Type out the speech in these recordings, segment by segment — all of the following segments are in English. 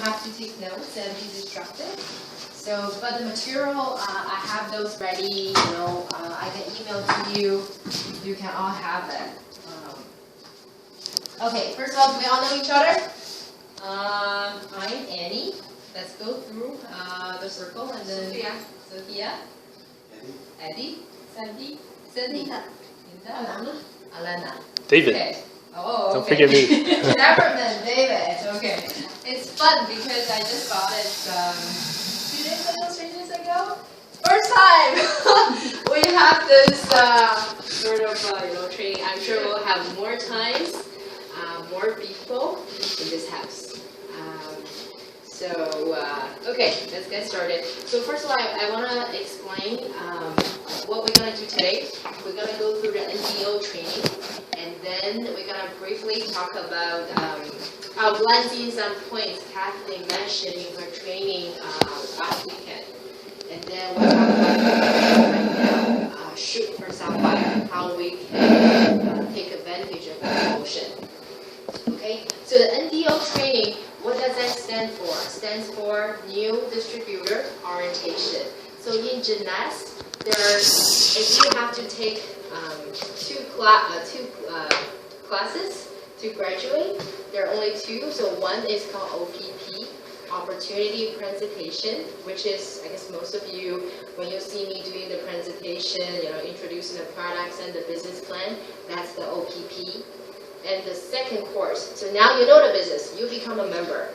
have to take notes and be distracted. So, but the material, I have those ready, I can email to you. You can all have it. Okay, first of all, do we all know each other? I'm Annie. Let's go through the circle and then Sophia, Eddie, Sandy, Linda, Alana. David. Okay. Oh, okay. Don't forget me. Neverman, David. Okay. It's fun because I just bought it 2 days ago, 3 days ago. First time we have this sort of training. I'm sure we'll have more times, more people in this house. Okay, let's get started. So first of all, I want to explain what we're going to do today. We're going to go through the NDO training, and then we're going to briefly talk about, I'll blend in some points Kathleen mentioned in her training last weekend. And then we'll talk about right now, shoot for sapphire, how we can take advantage of the promotion. Okay, so the NDO training, what does that stand for? It stands for New Distributor Orientation. So in Jeunesse, if you have to take two classes to graduate, there are only 2. So one is called OPP, Opportunity Presentation, which is, I guess most of you, when you see me doing the presentation, introducing the products and the business plan, that's the OPP. And the second course, so now you know the business, you become a member.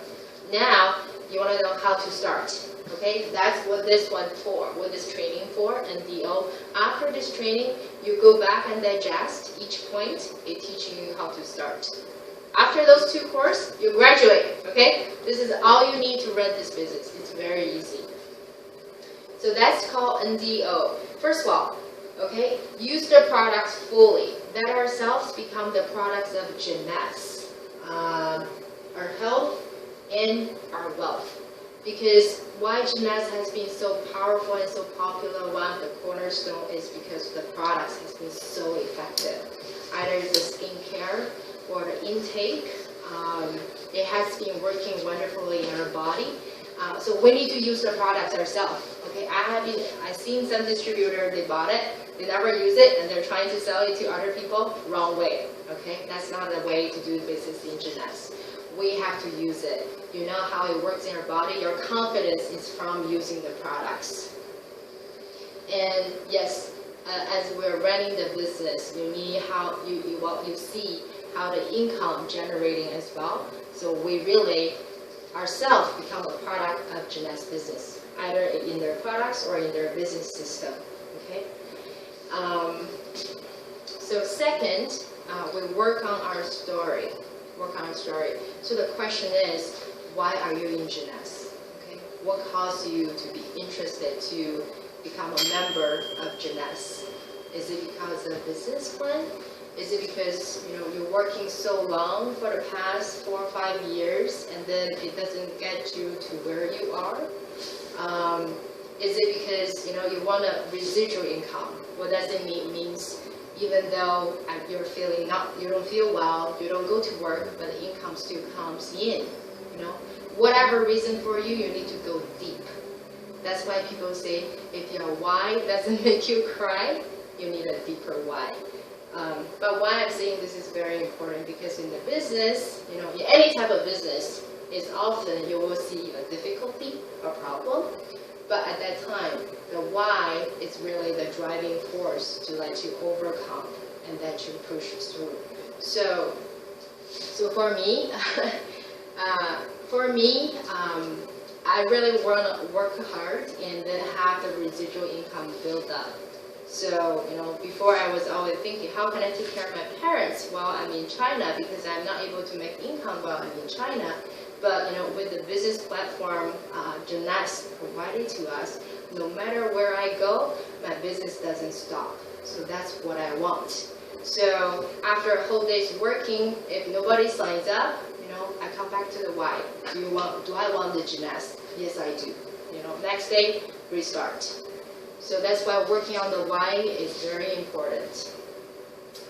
Now, you want to know how to start, okay? That's what this one's for, what this training for, NDO. After this training, you go back and digest each point, it teaching you how to start. After those 2 courses, you graduate, okay? This is all you need to run this business. It's very easy. So that's called NDO. First of all, okay, use the products fully. Let ourselves become the products of Jeunesse, our health and our wealth. Because why Jeunesse has been so powerful and so popular, one of the cornerstone is because the products has been so effective. Either the skincare or the intake, it has been working wonderfully in our body. So we need to use the products ourselves. Okay, I've seen some distributor, they bought it, they never use it, and they're trying to sell it to other people. Wrong way. Okay, that's not the way to do business in Jeunesse. We have to use it. You know how it works in our body. Your confidence is from using the products. And yes, as we're running the business, you need how you see how the income generating as well. So we really ourselves become a product of Jeunesse business, either in their products or in their business system. Okay. So second, we work on our story. So the question is, why are you in Jeunesse? Okay. What caused you to be interested to become a member of Jeunesse? Is it because of the business plan? Is it because you're working so long for the past 4 or 5 years and then it doesn't get you to where you are? Is it because you want a residual income? What does it mean? It means even though you don't feel well, you don't go to work, but the income still comes in. Whatever reason for you, you need to go deep. That's why people say if your why doesn't make you cry, you need a deeper why. But why I'm saying this is very important because in the business, in any type of business, is often you will see a difficulty, a problem, but at that time, the why is really the driving force to let you overcome and let you push through. So for me, I really want to work hard and then have the residual income build up. So, before I was always thinking, how can I take care of my parents while I'm in China because I'm not able to make income while I'm in China. But, with the business platform Jeunesse provided to us, no matter where I go, my business doesn't stop. So that's what I want. So after a whole day's working, if nobody signs up, I come back to the why. Do I want the Jeunesse? Yes, I do. Next day, restart. So that's why working on the why is very important.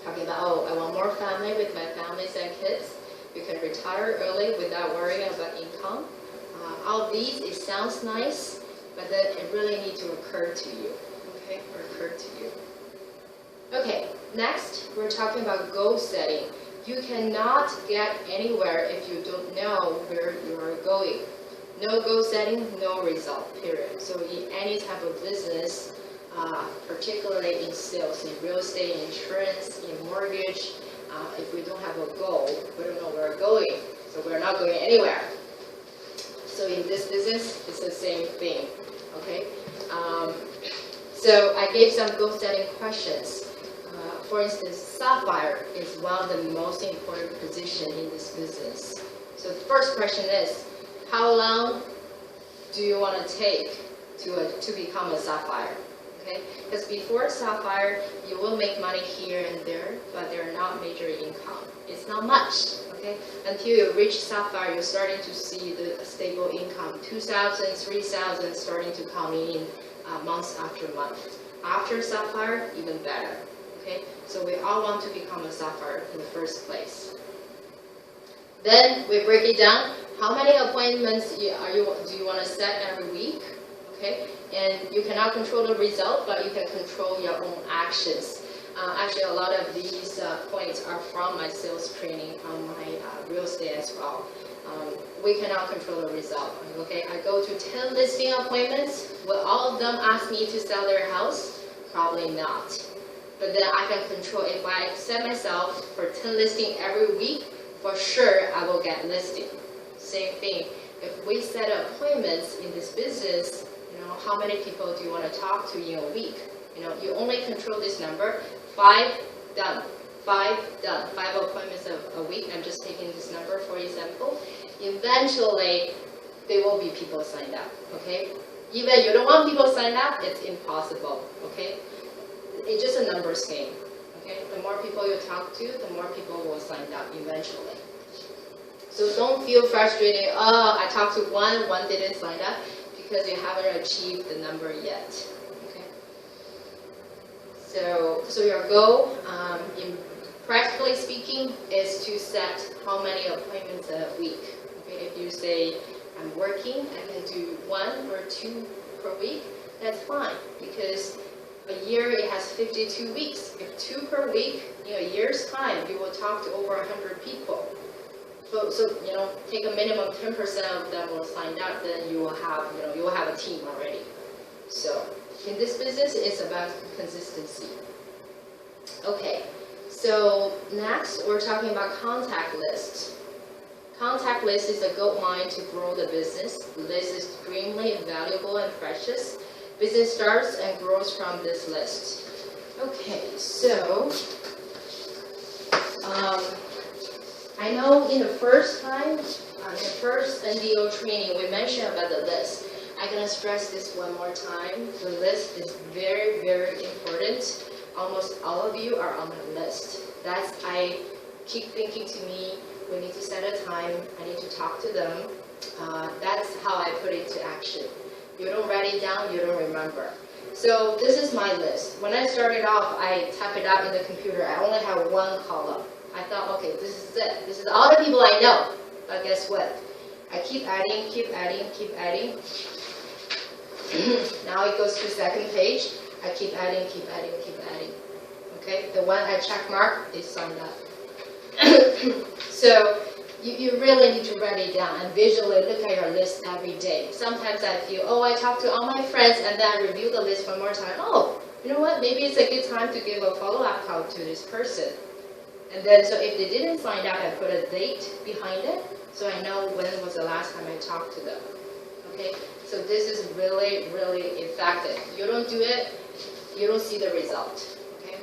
Talking about, I want more family with my families and kids. You can retire early without worrying about income. of these, it sounds nice, but then it really needs to occur to you, okay, or occur to you. Okay, next, we're talking about goal setting. You cannot get anywhere if you don't know where you are going. No goal setting, no result, period. So in any type of business, particularly in sales, in real estate, in insurance, in mortgage, if we don't have a goal, we don't know where we're going, so we're not going anywhere. So in this business, it's the same thing, okay? So I gave some goal setting questions. For instance, Sapphire is one of the most important positions in this business. So the first question is, how long do you want to take to become a Sapphire? Okay? Because before Sapphire, you will make money here and there, but they're not major income. It's not much. Okay? Until you reach Sapphire, you're starting to see the stable income, 2,000, 3,000 starting to come in months after month. After Sapphire, even better. Okay? So we all want to become a Sapphire in the first place. Then we break it down. How many appointments do you want to set every week? Okay? And you cannot control the result, but you can control your own actions. Actually, a lot of these points are from my sales training on my real estate as well. We cannot control the result. Okay? I go to 10 listing appointments. Will all of them ask me to sell their house? Probably not. But then I can control, if I set myself for 10 listings every week, for sure I will get listing. Same thing. If we set appointments in this business, how many people do you want to talk to in a week? You only control this number. 5 done. 5 done. 5 appointments a week. I'm just taking this number for example. Eventually, there will be people signed up. Okay? Even you don't want people signed up, it's impossible. Okay? It's just a numbers game. Okay? The more people you talk to, the more people will sign up eventually. So don't feel frustrated. Oh, I talked to one didn't sign up, because you haven't achieved the number yet. Okay? So your goal, in practically speaking, is to set how many appointments a week. Okay? If you say, I'm working, I can do 1 or 2 per week, that's fine, because a year, it has 52 weeks. If 2 per week, in a year's time, you will talk to over 100 people. So take a minimum 10% of them will sign up, then you will have a team already. So in this business, it's about consistency. Okay, so next we're talking about contact lists. Contact list is a gold mine to grow the business. The list is extremely valuable and precious. Business starts and grows from this list. Okay, so I know in the first time, the first NDO training, we mentioned about the list. I'm going to stress this one more time. The list is very, very important. Almost all of you are on the list. I keep thinking to me, we need to set a time, I need to talk to them. That's how I put it to action. You don't write it down, you don't remember. So this is my list. When I started off, I typed it out in the computer. I only have 1 column. I thought, okay, this is it. This is all the people I know. But guess what? I keep adding, keep adding, keep adding. Now it goes to the second page. I keep adding, keep adding, keep adding. Okay? The one I check mark is signed up. So you really need to write it down and visually look at your list every day. Sometimes I feel, oh, I talked to all my friends and then I review the list one more time. Oh, you know what? Maybe it's a good time to give a follow-up call to this person. And then, so if they didn't sign up, I put a date behind it, so I know when was the last time I talked to them. Okay? So this is really, really effective. You don't do it, you don't see the result. Okay?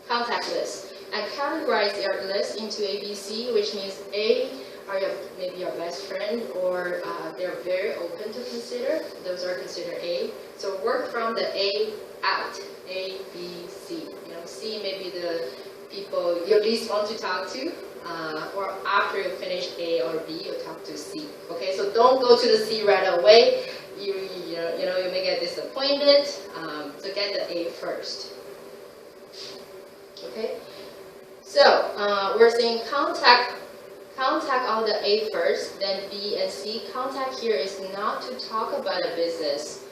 Contact list. I categorize your list into A, B, C, which means A are maybe your best friend, or they're very open to consider. Those are considered A. So work from the A out. A, B, C. C maybe the people you least want to talk to, or after you finish A or B, you talk to C. Okay, so don't go to the C right away. You may get disappointed. So get the A first. Okay, so we're saying contact Contact all the A first, then B and C. Contact here is not to talk about a business.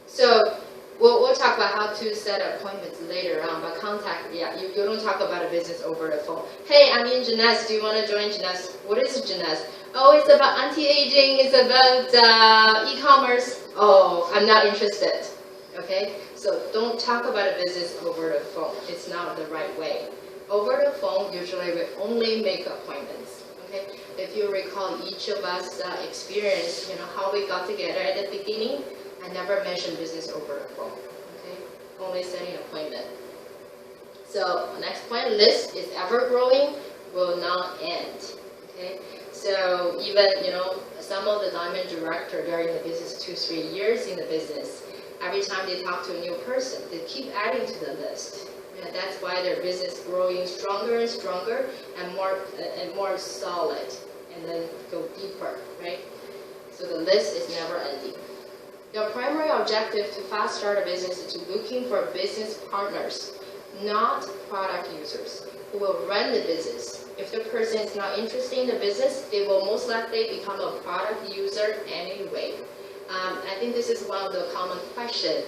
So we'll talk about how to set appointments later on, but contact, yeah, you don't talk about a business over the phone. Hey, I'm in Jeunesse. Do you want to join Jeunesse? What is Jeunesse? Oh, it's about anti-aging. It's about e-commerce. Oh, I'm not interested. Okay? So don't talk about a business over the phone. It's not the right way. Over the phone, usually we only make appointments. Okay? If you recall each of us experience, how we got together at the beginning, I never mentioned business over the phone. Okay? Only setting an appointment. So next point, list is ever growing, will not end. Okay? So even, some of the diamond director, they're in the business 2-3 years in the business. Every time they talk to a new person, they keep adding to the list. And that's why their business growing stronger and stronger and more solid, and then go deeper, right? So the list is never ending. Your primary objective to fast start a business is to looking for business partners, not product users, who will run the business. If the person is not interested in the business, they will most likely become a product user anyway. I think this is one of the common questions.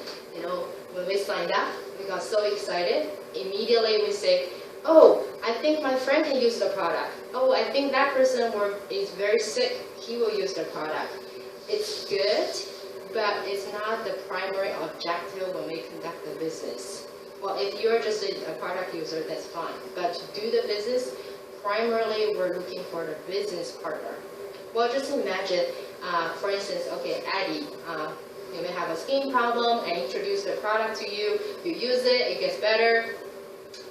When we signed up, we got so excited. Immediately we say, oh, I think my friend can use the product. Oh, I think that person is very sick. He will use the product. It's good, but it's not the primary objective when we conduct the business. Well, if you're just a product user, that's fine. But to do the business, primarily we're looking for the business partner. Well, just imagine, for instance, okay, Addie, you may have a skin problem, I introduce the product to you, you use it, it gets better.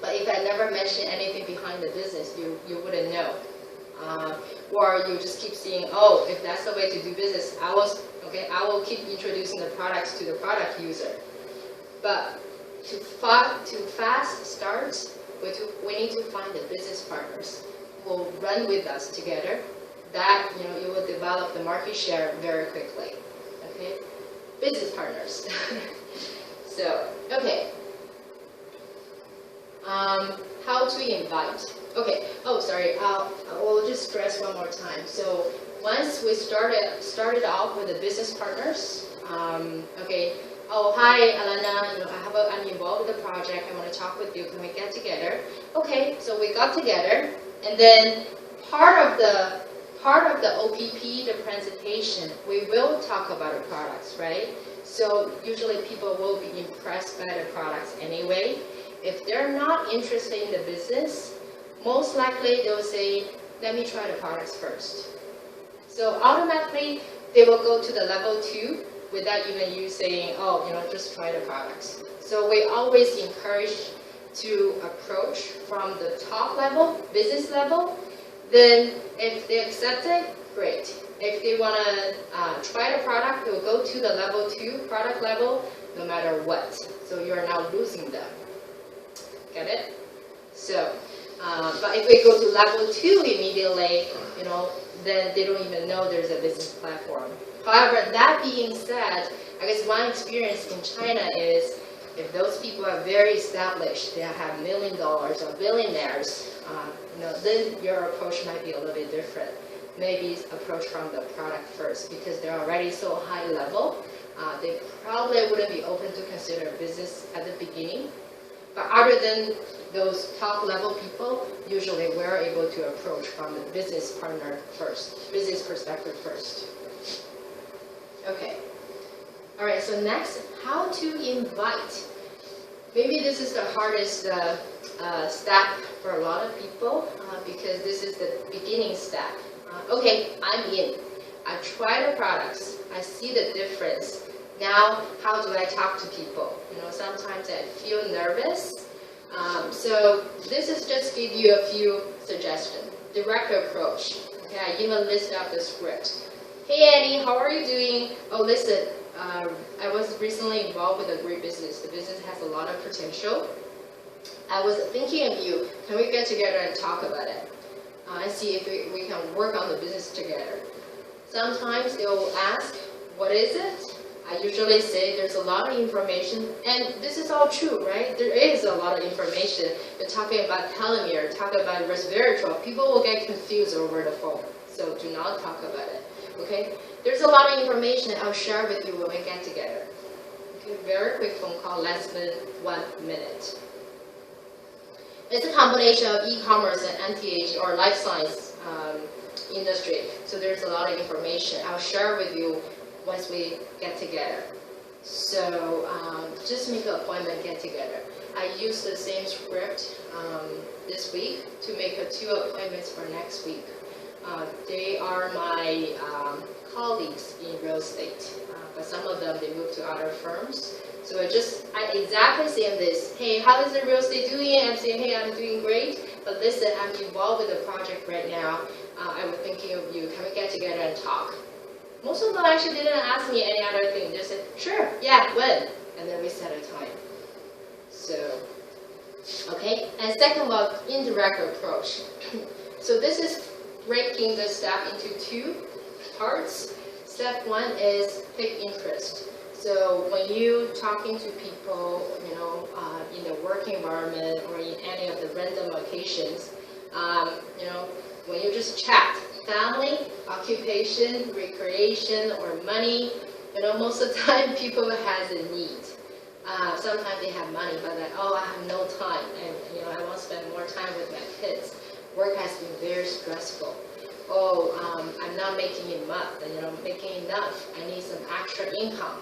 But if I never mention anything behind the business, you wouldn't know. Or you just keep saying, oh, if that's the way to do business, I will keep introducing the products to the product user. But to fast start, we need to find the business partners who will run with us together. That you will develop the market share very quickly. Okay, business partners. So okay, how to invite? Okay. Oh, sorry. We'll just stress one more time. So once we started off with the business partners. Okay. Oh, hi, Alana. I'm involved with the project. I want to talk with you. Can we get together? Okay. So we got together, and then part of the OPP, the presentation, we will talk about the products, right? So usually people will be impressed by the products anyway. If they're not interested in the business, most likely they'll say, let me try the products first. So automatically they will go to the level 2 without even you saying, oh, just try the products. So we always encourage to approach from the top level, business level. Then if they accept it, great. If they want to try the product, they'll go to the level 2 product level no matter what. So you are now losing them. Get it? So, but if we go to level 2 immediately, then they don't even know there's a business platform. However, that being said, I guess one experience in China is if those people are very established, they have $1 million or billionaires, then your approach might be a little bit different. Maybe approach from the product first because they're already so high level. They probably wouldn't be open to consider business at the beginning. But other than those top level people, usually we're able to approach from the business partner first, business perspective first. Okay. All right, so next, how to invite. Maybe this is the hardest step for a lot of people because this is the beginning step. Okay, I'm in. I try the products. I see the difference. Now, how do I talk to people? Sometimes I feel nervous. So this is just give you a few suggestions. Direct approach. Okay, I even list out the script. Hey Annie, how are you doing? Oh, listen, I was recently involved with a great business. The business has a lot of potential. I was thinking of you. Can we get together and talk about it? And see if we can work on the business together. Sometimes they will ask, what is it? I usually say there's a lot of information, and this is all true, right? There is a lot of information. You're talking about telomere, talking about resveratrol. People will get confused over the phone, so do not talk about it, okay? There's a lot of information I'll share with you when we get together. Okay, very quick phone call, less than 1 minute. It's a combination of e-commerce and anti-aging or life science industry, so there's a lot of information I'll share with you once we get together. So just make an appointment, get together. I use the same script this week to make 2 appointments for next week. They are my colleagues in real estate, but some of them, they moved to other firms. So I exactly saying this, hey, how is the real estate doing? I'm saying, hey, I'm doing great, but listen, I'm involved with the project right now. I was thinking of you, can we get together and talk? Most of them actually didn't ask me any other thing. They said, sure, yeah, when? And then we set a time. So, okay. And second one, indirect approach. So this is breaking the step into 2 parts. Step 1 is pick interest. So when you talking to people, you know, in the work environment or in any of the random occasions, you know, when you just chat, family, occupation, recreation, or money, you know, most of the time people has a need. Sometimes they have money, but like, oh, I have no time, and you know, I want to spend more time with my kids. Work has been very stressful. Oh, I'm not making enough, and you know, making enough. I need some extra income.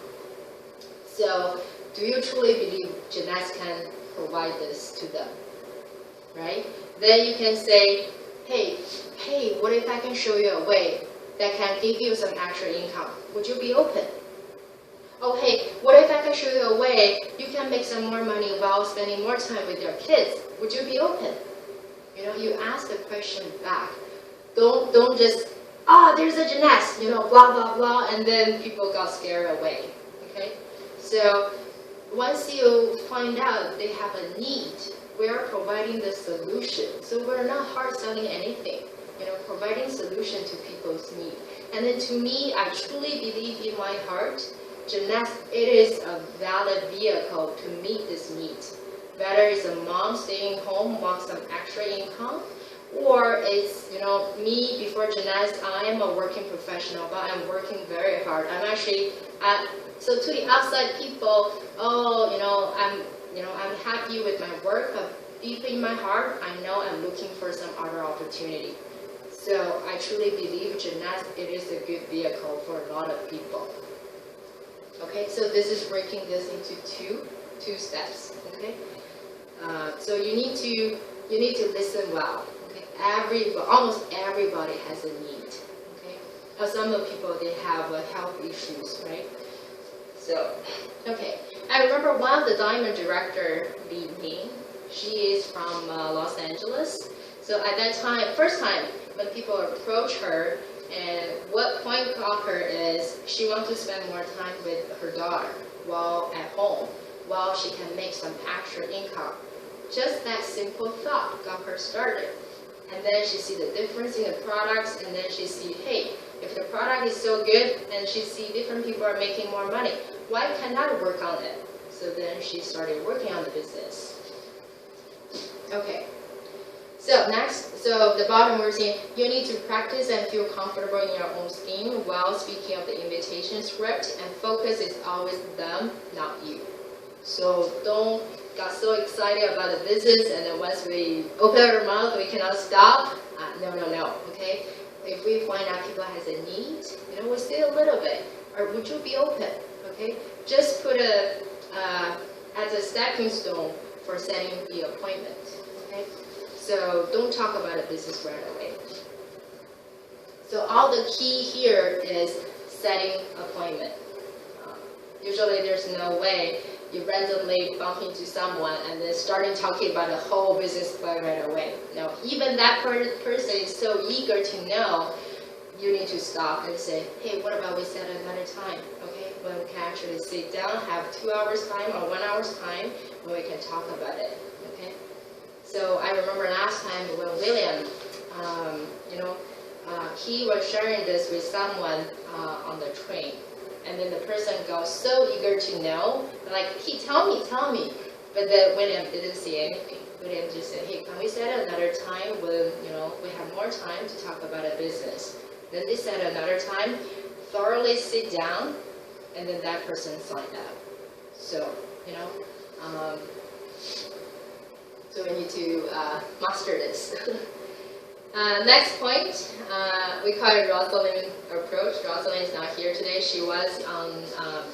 So, do you truly believe Jeunesse can provide this to them, right? Then you can say, hey, what if I can show you a way that can give you some extra income? Would you be open? Oh, hey, what if I can show you a way you can make some more money while spending more time with your kids? Would you be open? You know, you ask the question back. Don't just, there's a Jeunesse, you know, blah, blah, blah, and then people got scared away, okay? So once you find out they have a need, we are providing the solution. So we're not hard selling anything, you know, providing solution to people's need. And then to me, I truly believe in my heart, Jeunesse, it is a valid vehicle to meet this need. Whether it's a mom staying home, wants some extra income, or it's, you know, me before Jeunesse, I am a working professional, but I'm working very hard. I'm actually, so to the outside people, oh, I'm happy with my work, but deep in my heart, I know I'm looking for some other opportunity. So I truly believe Jeunesse, it is a good vehicle for a lot of people. Okay, so this is breaking this into two steps. Okay, so you need to listen well. Okay, almost everybody has a need. Okay, now some of the people, they have health issues, right? So, okay, I remember one of the diamond director, Li Ming. She is from Los Angeles. So at that time, first time when people approach her, and what point caught her is she wants to spend more time with her daughter while at home, while she can make some extra income. Just that simple thought got her started. And then she see the difference in the products, and then she see, hey, if the product is so good, and she see different people are making more money, why can't I work on it? So then she started working on the business. Okay. So next, so the bottom we're saying, you need to practice and feel comfortable in your own skin while speaking of the invitation script, and focus is always them, not you. So don't get so excited about the business, and then once we open our mouth, we cannot stop. No, okay? If we find out people has a need, you know, we'll stay a little bit, or would you be open, okay? Just put as a stepping stone for setting the appointment, okay? So don't talk about a business right away. So all the key here is setting appointment. Usually there's no way you randomly bump into someone and then starting talking about the whole business plan right away. No, even that person is so eager to know, you need to stop and say, hey, what about we set another time, okay? When we can actually sit down, have 2 hours time or 1 hour's time, when we can talk about it, okay? So I remember last time when William, he was sharing this with someone on the train. And then the person goes so eager to know, like, hey, tell me. But then William didn't say anything. William just said, hey, can we set another time when, we have more time to talk about a business? Then they set another time, thoroughly sit down, and then that person signed up. So, so we need to master this. Next point, we call it Rosalind approach. Rosalind is not here today. She was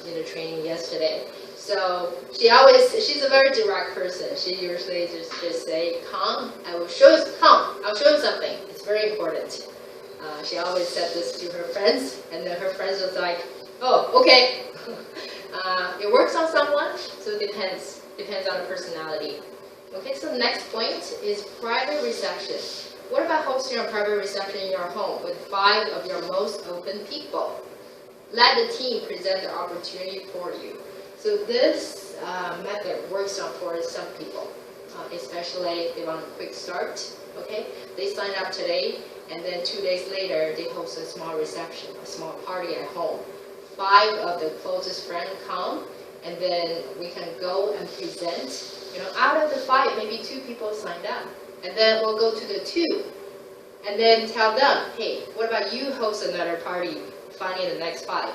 in the training yesterday. So she's a very direct person. She usually just say, come, I'll show you something. It's very important. She always said this to her friends, and then her friends was like, oh, okay. It works on someone, so it depends on the personality. Okay, so the next point is private reception. What about hosting a private reception in your home with 5 of your most open people? Let the team present the opportunity for you. So this method works for some people, especially if they want a quick start. Okay, they sign up today, and then 2 days later they host a small reception, a small party at home. 5 of the closest friends come, and then we can go and present. Out of the 5, maybe 2 people signed up. And then we'll go to the 2, and then tell them, hey, what about you host another party, finding the next 5?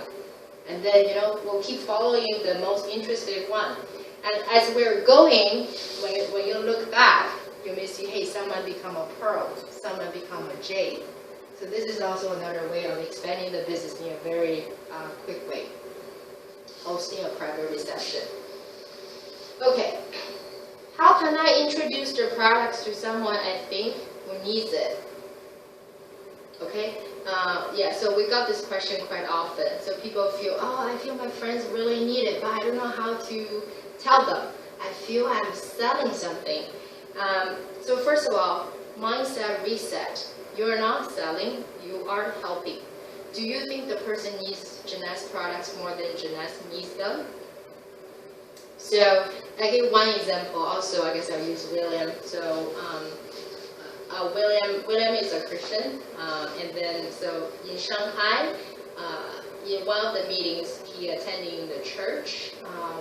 And then, we'll keep following the most interested one. And as we're going, when you look back, you may see, hey, someone become a pearl, someone become a jade. So this is also another way of expanding the business in a very quick way. Hosting a private reception. Okay. How can I introduce the products to someone I think who needs it? Okay, so we got this question quite often. So people feel, oh, I feel my friends really need it, but I don't know how to tell them. I feel I'm selling something. So first of all, mindset reset. You're not selling, you are helping. Do you think the person needs Jeanette's products more than Jeanette needs them? So I give one example. Also, I guess I'll use William. So William is a Christian, and then so in Shanghai, in one of the meetings he attended in the church,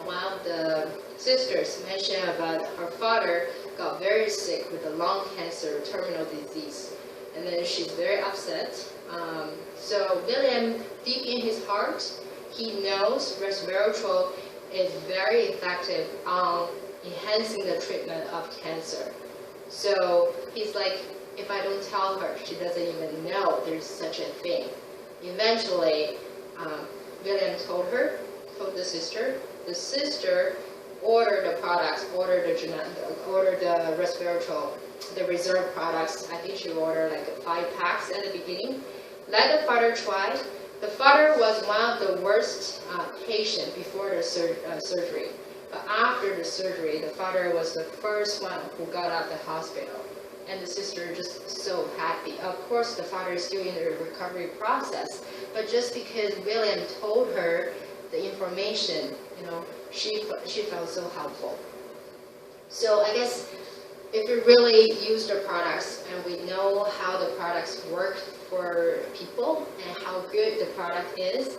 one of the sisters mentioned about her father got very sick with a lung cancer, terminal disease, and then she's very upset. So William, deep in his heart, he knows resveratrol is very effective on enhancing the treatment of cancer. So he's like, if I don't tell her, she doesn't even know there's such a thing. Eventually, William told the sister. The sister ordered the products, ordered the resveratrol, the reserve products. I think she ordered like 5 packs at the beginning. Let the father try. The father was one of the worst patients before the surgery. But after the surgery, the father was the first one who got out of the hospital. And the sister just so happy. Of course, the father is still in the recovery process. But just because William told her the information, she felt so helpful. So I guess if we really use the products and we know how the products work for people and how good the product is,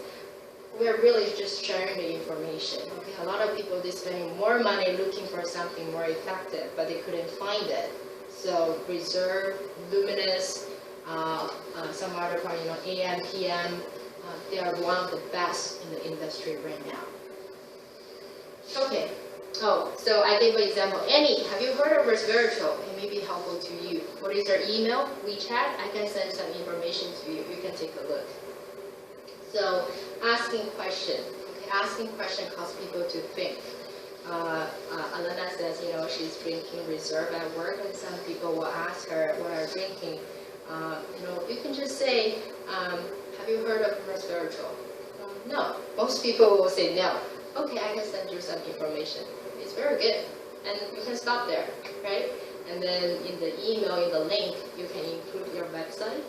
we're really just sharing the information. Okay, a lot of people, they're spending more money looking for something more effective, but they couldn't find it. So Reserve, Luminous, some other part, AM, PM, they are one of the best in the industry right now. Okay. Oh, so I gave an example. Annie, have you heard of resveratrol? It may be helpful to you. What is your email? WeChat? I can send some information to you. You can take a look. So asking question. Okay, asking question causes people to think. Alana says, she's drinking Reserve at work, and some people will ask her what are drinking. You can just say, have you heard of resveratrol? No. Most people will say no. Okay, I can send you some information. It's very good, and you can stop there, right? And then in the email, in the link, you can include your website.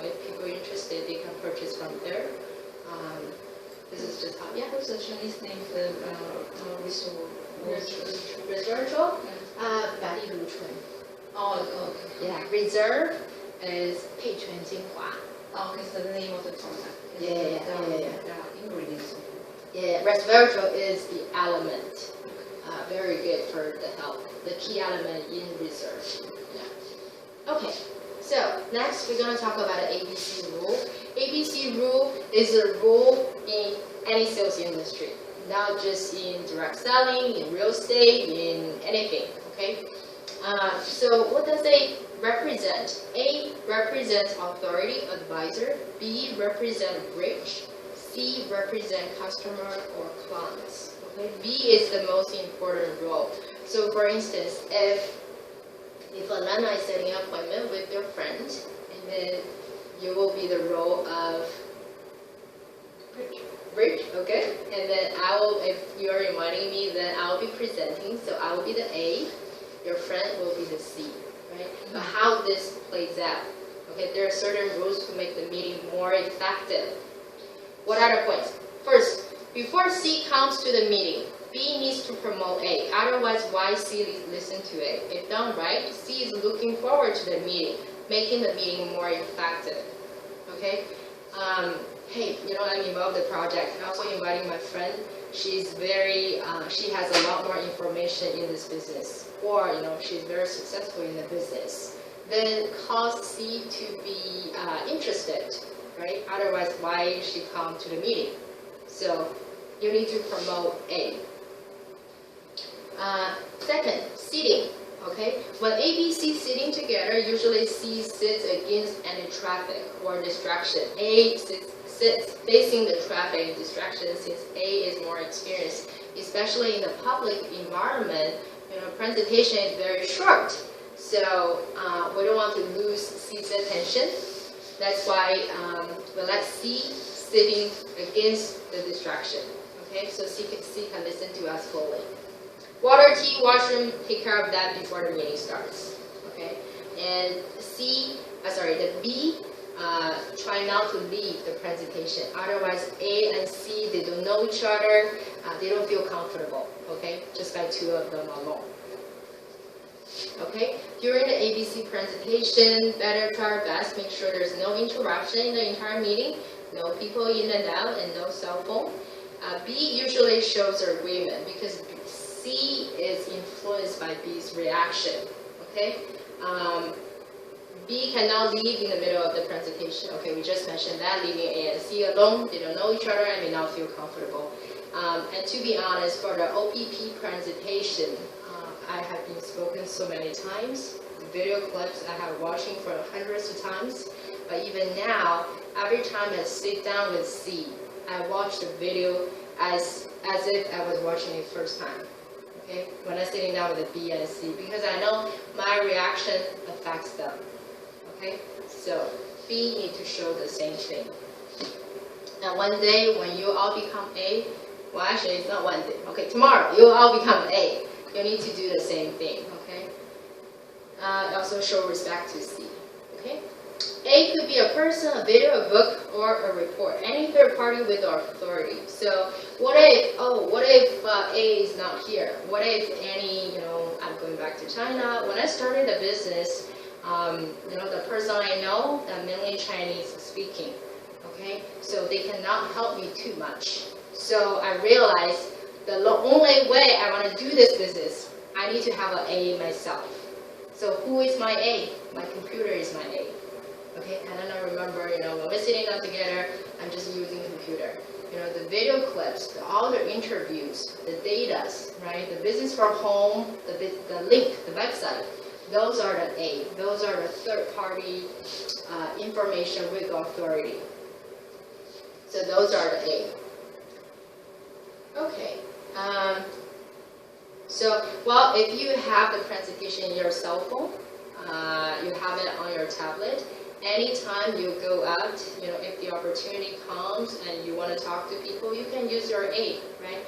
If people are interested, they can purchase from there. This is just how. Yeah. What's the Chinese name for resveratrol? 百利芦醇. Oh, okay. Yeah, Reserve is 配醇精华. Oh, okay, so the name of the product. Yeah. The ingredient. Yeah, resveratrol is the element. Very good for the health. The key element in research. Yeah. Okay. So next we're going to talk about an ABC rule. ABC rule is a rule in any sales industry, not just in direct selling, in real estate, in anything. Okay. So what does A represent? A represents authority, advisor. B represent bridge. C represent customer or clients. Okay. B is the most important role. So for instance, if Alana is setting an appointment with your friend, and then you will be the role of bridge, okay? And then I will, if you are reminding me, then I will be presenting, so I will be the A, your friend will be the C, right? But how this plays out, okay? There are certain rules to make the meeting more effective. What are the points? First, before C comes to the meeting, B needs to promote A. Otherwise, why C listen to A? If done right, C is looking forward to the meeting, making the meeting more effective. Okay? Hey, I'm involved in the project. I'm also inviting my friend. She's very, she has a lot more information in this business. Or, she's very successful in the business. Then cause C to be interested, right? Otherwise, why she come to the meeting? So, you need to promote A. Second, seating. Okay, when A, B, C sitting together, usually C sits against any traffic or distraction. A sits facing the traffic and distraction since A is more experienced, especially in the public environment. Presentation is very short, so we don't want to lose C's attention. That's why we let C sitting against the distraction. Okay, so C can listen to us fully. Water, tea, washroom, take care of that before the meeting starts. Okay, and the B, try not to leave the presentation. Otherwise, A and C, they don't know each other. They don't feel comfortable. Okay, just by two of them alone. Okay, during the ABC presentation, better try our best. Make sure there's no interruption in the entire meeting, no people in and out, and no cell phone. B usually shows agreement because C is influenced by B's reaction, okay? B cannot leave in the middle of the presentation. Okay, we just mentioned that, leaving A and C alone. They don't know each other and may not feel comfortable. And to be honest, for the OPP presentation, I have been spoken so many times. The video clips I have watching for hundreds of times. But even now, every time I sit down with C, I watch the video as if I was watching it first time. Okay? When I'm sitting down with a B and a C, because I know my reaction affects them. Okay? So B need to show the same thing. Now one day when you all become A, well actually it's not one day. Okay, tomorrow you all become A. You need to do the same thing. Okay? Also show respect to C. Okay? A could be a person, a video, a book, or a report. Any third party with authority. So what if A is not here? What if I'm going back to China. When I started the business, the person I know, they're mainly Chinese speaking. Okay, so they cannot help me too much. So I realized the only way I want to do this business, I need to have an A myself. So who is my A? My computer is my A. Okay, and then I remember, when we're sitting down together, I'm just using computer. The video clips, all the interviews, the data, right? The business from home, the link, the website. Those are the A. Those are the third-party information with authority. So those are the A. Okay. If you have the presentation in your cell phone, you have it on your tablet. Anytime you go out, if the opportunity comes and you want to talk to people, you can use your A, right?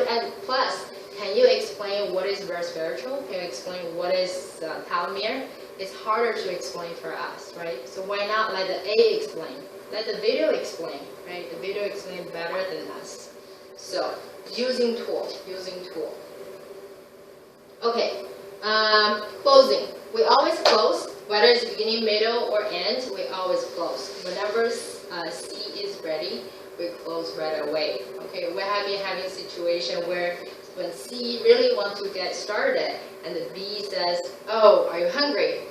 And plus, can you explain what is resveratrol? Can you explain what is telomere? It's harder to explain for us, right? So why not let the A explain? Let the video explain, right? The video explains better than us. So using tool. Okay, closing. We always close. Whether it's beginning, middle, or end, we always close. Whenever C is ready, we close right away. Okay, we're having a situation where when C really wants to get started, and the B says, "Oh, are you hungry?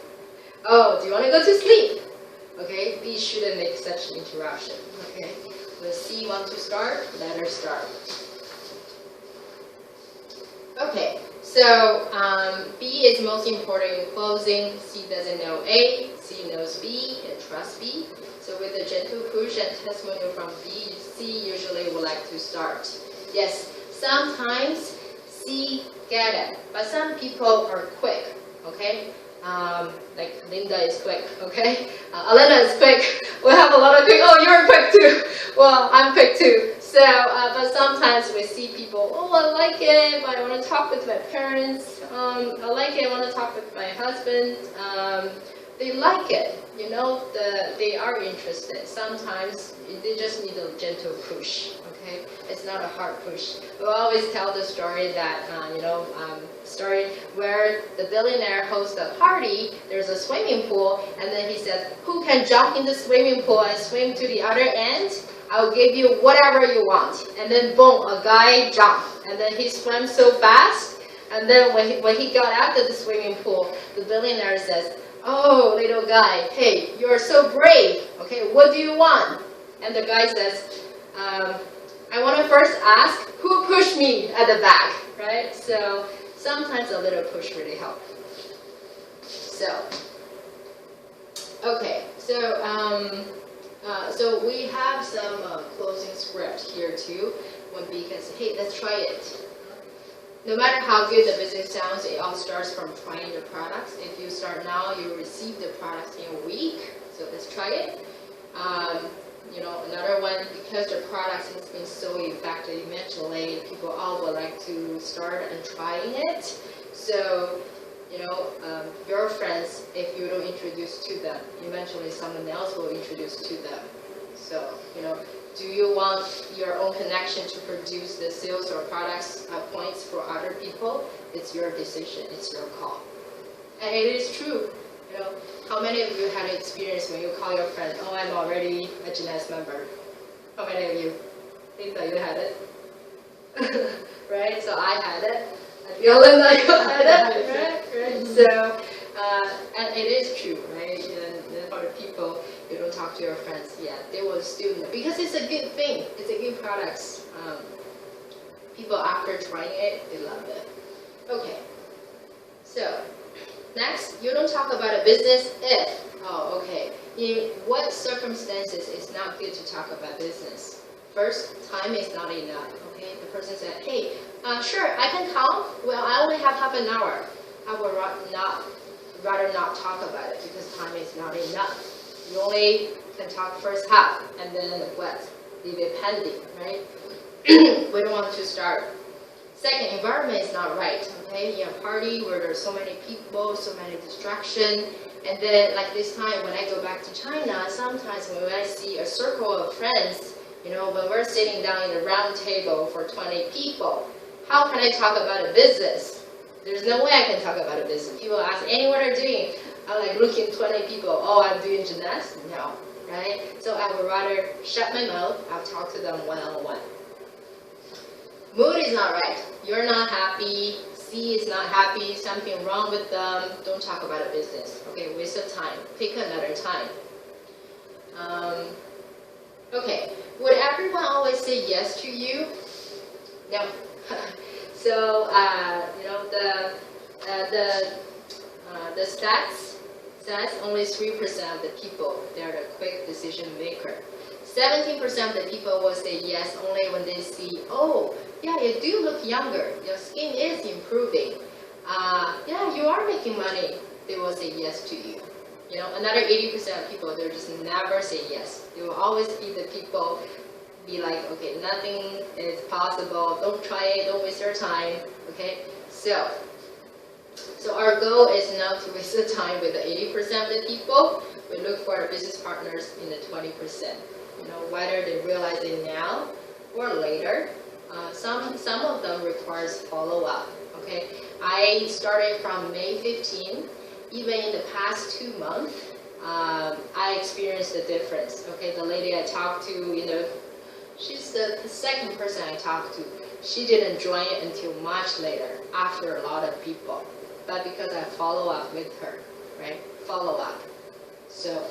Oh, do you want to go to sleep?" Okay, B shouldn't make such an interruption. Okay, when C wants to start, let her start. Okay, so B is most important in closing. C doesn't know A, C knows B, and trusts B. So with a gentle push and testimonial from B, C usually would like to start. Yes, sometimes C get it, but some people are quick, okay? Like Linda is quick, okay? Elena is quick. We have a lot of quick. Oh, you're quick too. Well, I'm quick too. So, but sometimes we see people, oh, I like it, but I want to talk with my parents. I like it, I want to talk with my husband. They like it, you know, they are interested. Sometimes they just need a gentle push, okay? It's not a hard push. We always tell the story that, story where the billionaire hosts a party, there's a swimming pool, and then he says, who can jump in the swimming pool and swim to the other end? I'll give you whatever you want. And then boom, a guy jumped, and then he swam so fast, and then when he got out of the swimming pool, the billionaire says, oh, little guy, hey, you're so brave. Okay, what do you want? And the guy says, I want to first ask, who pushed me at the back, right? So sometimes a little push really helps. So, okay, so we have some closing script here too. When B can say, hey, let's try it. No matter how good the business sounds, it all starts from trying the products. If you start now, you will receive the products in a week. So let's try it. Another one, because the product has been so effective, eventually people all would like to start and trying it. So, your friends, if you don't introduce to them, eventually someone else will introduce to them. So, do you want your own connection to produce the sales or products points for other people? It's your decision. It's your call. And it is true. How many of you had an experience when you call your friend, oh, I'm already a Jeunesse member? How many of you? Lisa, you had it? Right? So I had it. Yolanda, you had it? Right? So, and it is true, right? And for the people, you don't talk to your friends yet, they will still know. Because it's a good thing. It's a good product. People, after trying it, they love it. Okay. So, next, you don't talk about a business if. Oh, okay. In what circumstances it's not good to talk about business? First, time is not enough. Okay, the person said, hey, sure, I can come. Well, I only have half an hour. I would rather not talk about it because time is not enough. You only can talk first half, and then what? Leave it pending, right? We don't want to start. Second, environment is not right, okay? You have a party where there's so many people, so many distractions, and then like this time when I go back to China, sometimes when I see a circle of friends, when we're sitting down in a round table for 20 people, how can I talk about a business? There's no way I can talk about a business. People ask, hey, what are you doing? I like looking 20 people, oh, I'm doing Jeunesse? No, right? So I would rather shut my mouth, I'll talk to them one-on-one. Mood is not right. You're not happy, C is not happy, something wrong with them, don't talk about a business. Okay, waste of time. Pick another time. Okay, would everyone always say yes to you? No. So, the stats says only 3% of the people, they're the quick decision maker. 17% of the people will say yes only when they see, oh, yeah, you do look younger. Your skin is improving. Yeah, you are making money. They will say yes to you. Another 80% of people, they'll just never say yes. They will always be the people, be like, okay, nothing is possible. Don't try it. Don't waste your time. Okay? So our goal is not to waste the time with the 80% of the people. We look for our business partners in the 20%. Whether they realize it now or later. Some of them requires follow-up. Okay, I started from May 15. Even in the past 2 months, I experienced the difference. Okay, the lady I talked to, she's the second person I talked to. She didn't join it until much later, after a lot of people. But because I follow up with her, right? Follow up. So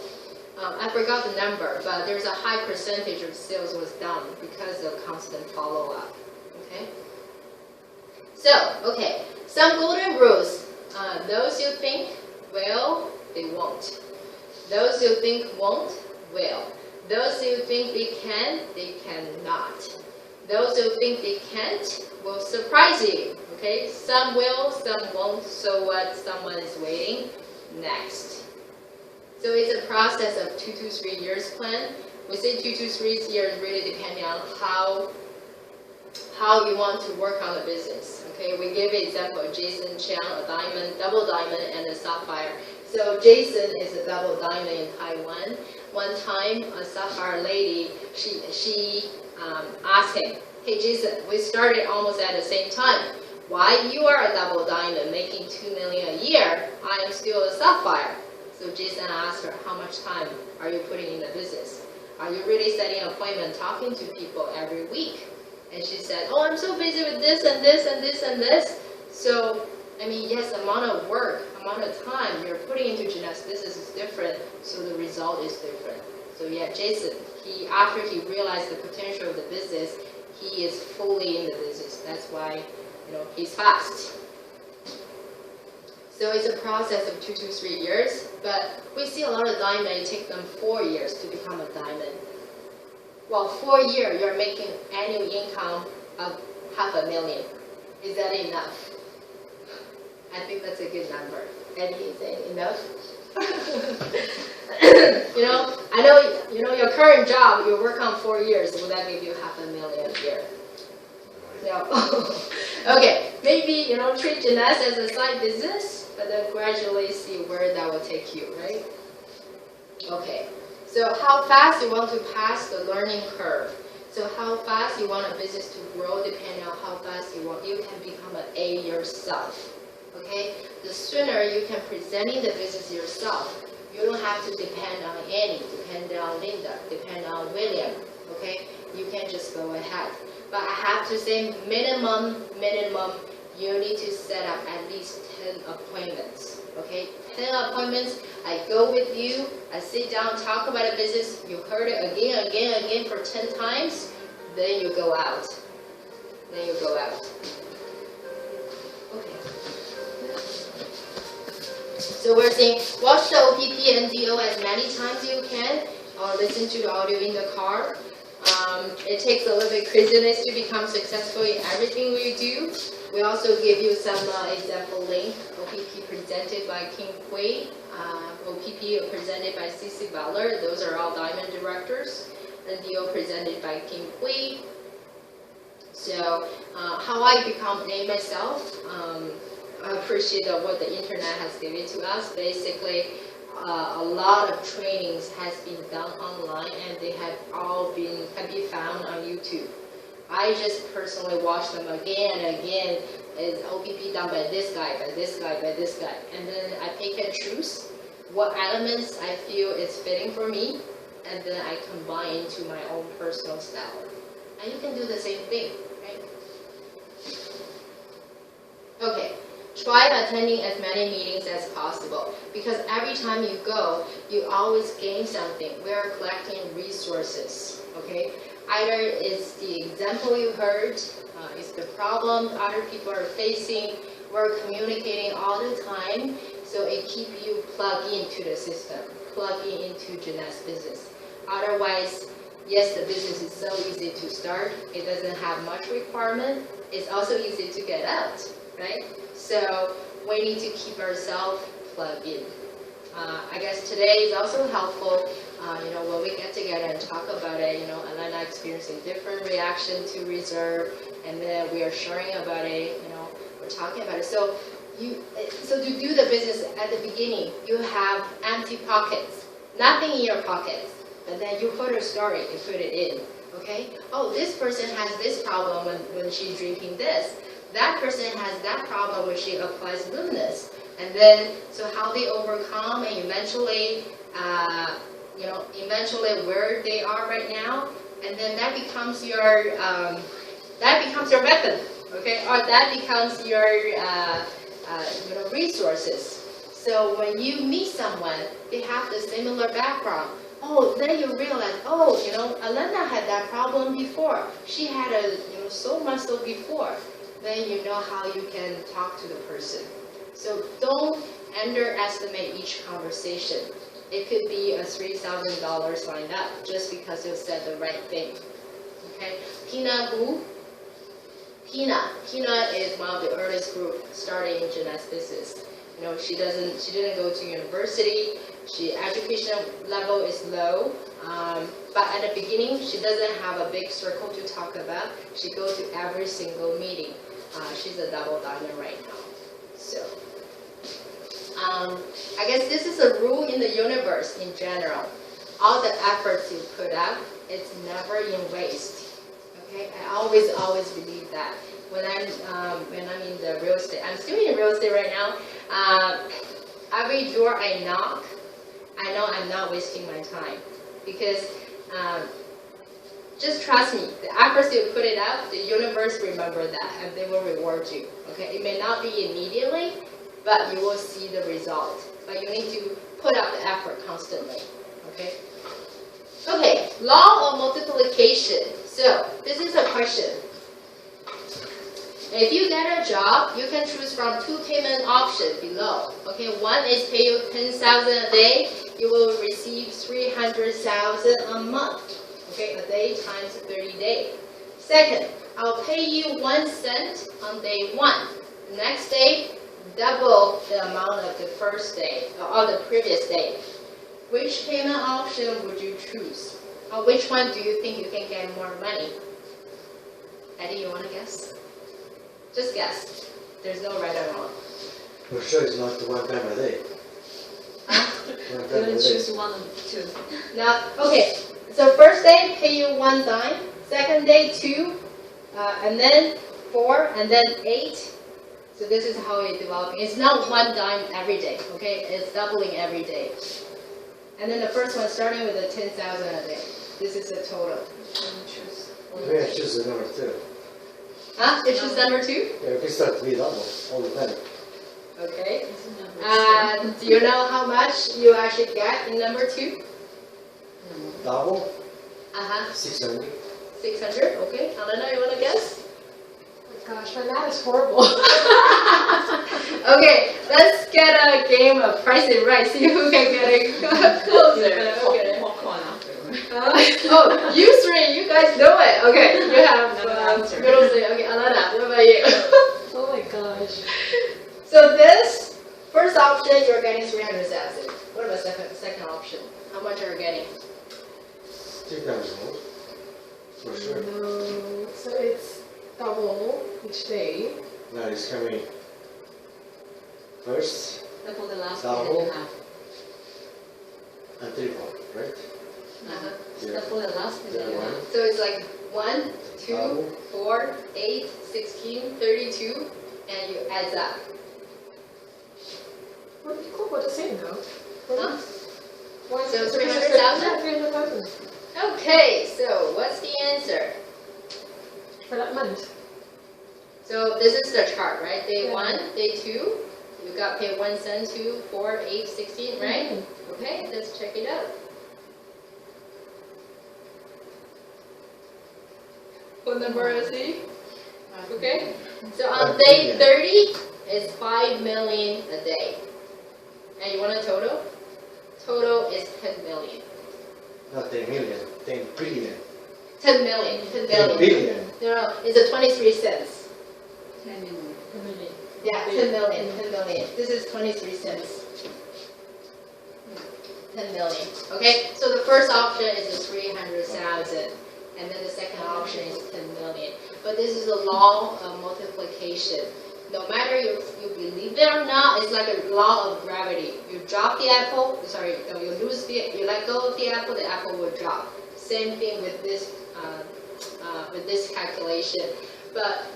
I forgot the number, but there's a high percentage of sales was done because of constant follow up. Okay. So okay, some golden rules. Those you think will, they won't. Those you think won't, will. Those who think they cannot. Those who think they can't will surprise you. Okay, some will, some won't. So what? Someone is waiting. Next. So it's a process of 2 to 3 years plan. We say 2 to 3 years really depending on how you want to work on the business. Okay, we give an example of Jason Chang, a diamond, double diamond, and a sapphire. So Jason is a double diamond in Taiwan. One time, a sapphire lady, she asked him, "Hey Jason, we started almost at the same time. Why you are a double diamond making $2 million a year? I am still a sapphire." So Jason asked her, "How much time are you putting in the business? Are you really setting an appointment, talking to people every week?" And she said, "Oh, I'm so busy with this and this and this and this." So, I mean, yes, amount of work, amount of time you're putting into Jeanette's business is different, so the result is different. So yeah, Jason, after he realized the potential of the business, he is fully in the business. That's why, he's fast. So it's a process of 2 to 3 years, but we see a lot of diamond, it takes them 4 years to become a diamond. Well, 4 years, you're making annual income of $500,000. Is that enough? I think that's a good number. Anything enough? I know, your current job, you work on 4 years, will that give you $500,000 a year? No. Okay, maybe, treat Jeanette as a side business, but then gradually see where that will take you, right? Okay, so how fast you want to pass the learning curve. So how fast you want a business to grow depending on how fast you can become an A yourself. Okay, the sooner you can present the business yourself, you don't have to depend on Annie, depend on Linda, depend on William. Okay, you can just go ahead. But I have to say minimum, you need to set up at least 10 appointments. Okay, 10 appointments, I go with you, I sit down, talk about the business, you heard it again for 10 times, then you go out. Okay. So we're saying, watch the OPP NDO as many times as you can, or listen to the audio in the car. It takes a little bit craziness to become successful in everything we do. We also give you some example link. OPP presented by King Hui, OPP presented by CC Butler. Those are all diamond directors. NDO presented by King Hui. So how I become A myself, I appreciate what the internet has given to us. Basically, a lot of trainings has been done online, and they have all can be found on YouTube. I just personally watch them again and again. Is OPP done by this guy, by this guy, by this guy, and then I pick and choose what elements I feel is fitting for me, and then I combine into my own personal style. And you can do the same thing, right? Okay. Try attending as many meetings as possible, because every time you go, you always gain something. We are collecting resources, okay? Either it's the example you heard, it's the problem other people are facing, we're communicating all the time, so it keeps you plugged into the system, plugging into Jeanette's business. Otherwise, yes, the business is so easy to start, it doesn't have much requirement, it's also easy to get out, right? So we need to keep ourselves plugged in. I guess today is also helpful, when we get together and talk about it, Elena experiencing different reaction to reserve, and then we are sharing about it, we're talking about it. So to do the business at the beginning, you have empty pockets, nothing in your pockets, but then you heard a story, you put it in, okay? Oh, this person has this problem when she's drinking this. That person has that problem when she applies luminous. And then, so how they overcome, and eventually, eventually where they are right now, and then that becomes your weapon, okay, or that becomes your resources. So when you meet someone, they have the similar background. Oh, then you realize, Elena had that problem before. She had so muscle before. Then you know how you can talk to the person. So don't underestimate each conversation. It could be a $3,000 signed up just because you said the right thing. Okay, Pina who? Pina is one of the earliest group starting in genetics business. She didn't go to university. Education level is low, but at the beginning she doesn't have a big circle to talk about. She goes to every single meeting. She's a double diamond right now. So I guess this is a rule in the universe in general. All the efforts you put out, it's never in waste. Okay, I always believe that. When I'm in the real estate, I'm still in real estate right now. Every door I knock, I know I'm not wasting my time, because just trust me, the efforts you put it out, the universe remember that, and they will reward you. Okay, it may not be immediately, but you will see the result. But you need to put out the effort constantly. Okay. Okay, law of multiplication. So this is a question. If you get a job, you can choose from two payment options below. Okay, one is pay you $10,000 a day. You will receive $300,000 a month. Okay, a day times 30 days. Second, I'll pay you 1 cent on day 1. The next day, double the amount of the first day or the previous day. Which payment option would you choose? Or which one do you think you can get more money? Eddie, you want to guess? Just guess. There's no right or wrong. For sure it's not the 1 time a day. You will choose one or two. Now, okay. So first day, pay you 1 dime. Second day, 2. And then 4. And then 8. So this is how it's developing. It's not 1 dime every day. Okay? It's doubling every day. And then the first one, starting with the 10,000 a day. This is the total. Maybe I choose the number 2. Huh? You choose number 2? Yeah, we can start to be double all the time. Okay. Do you know how much you actually get in number 2? Double? 600. 600. Okay. Elena, you want to guess? Gosh, my math is horrible. Okay, let's get a game of Price It Right. See who can get it closer. Okay. Oh, you 3, you guys know it. Okay, you have middle 3. Okay, Elena, what about you? Oh my gosh. So this first option, you're getting 300,000. What about second option? How much are you getting? 3 times more. For sure. No, so it's double each day. Now it's coming first Double the last Double. day and a half. and triple, right? Yeah. Double the last day and a half. So it's like 1, 2, Double. 4, 8, 16, 32, and you add up. What equal? What the same though? Huh? One, So 300,000? 300,000? Yeah, 300,000 Okay, so what's the answer? for that month. So this is the chart, right? Day Yeah. 1, day 2, you got paid 1 cent, 2, 4, 8, 16, right? Mhm. Okay, let's check it out. What number is he? Okay, so on day 30, it's 5 million a day. And you want a total? Total is 10 million. Not 10 million, 10 billion. 10 million, 10 10 billion. billion. No, it's a 23 cents. 10 minutes. Yeah, 10 million, 10 million. This is 23 cents. 10 million. Okay, so the first option is the 300,000, and then the second option is 10 million. But this is a law of multiplication. No matter you believe it or not, it's like a law of gravity. You drop the apple, you let go of the apple will drop. Same thing with this calculation. But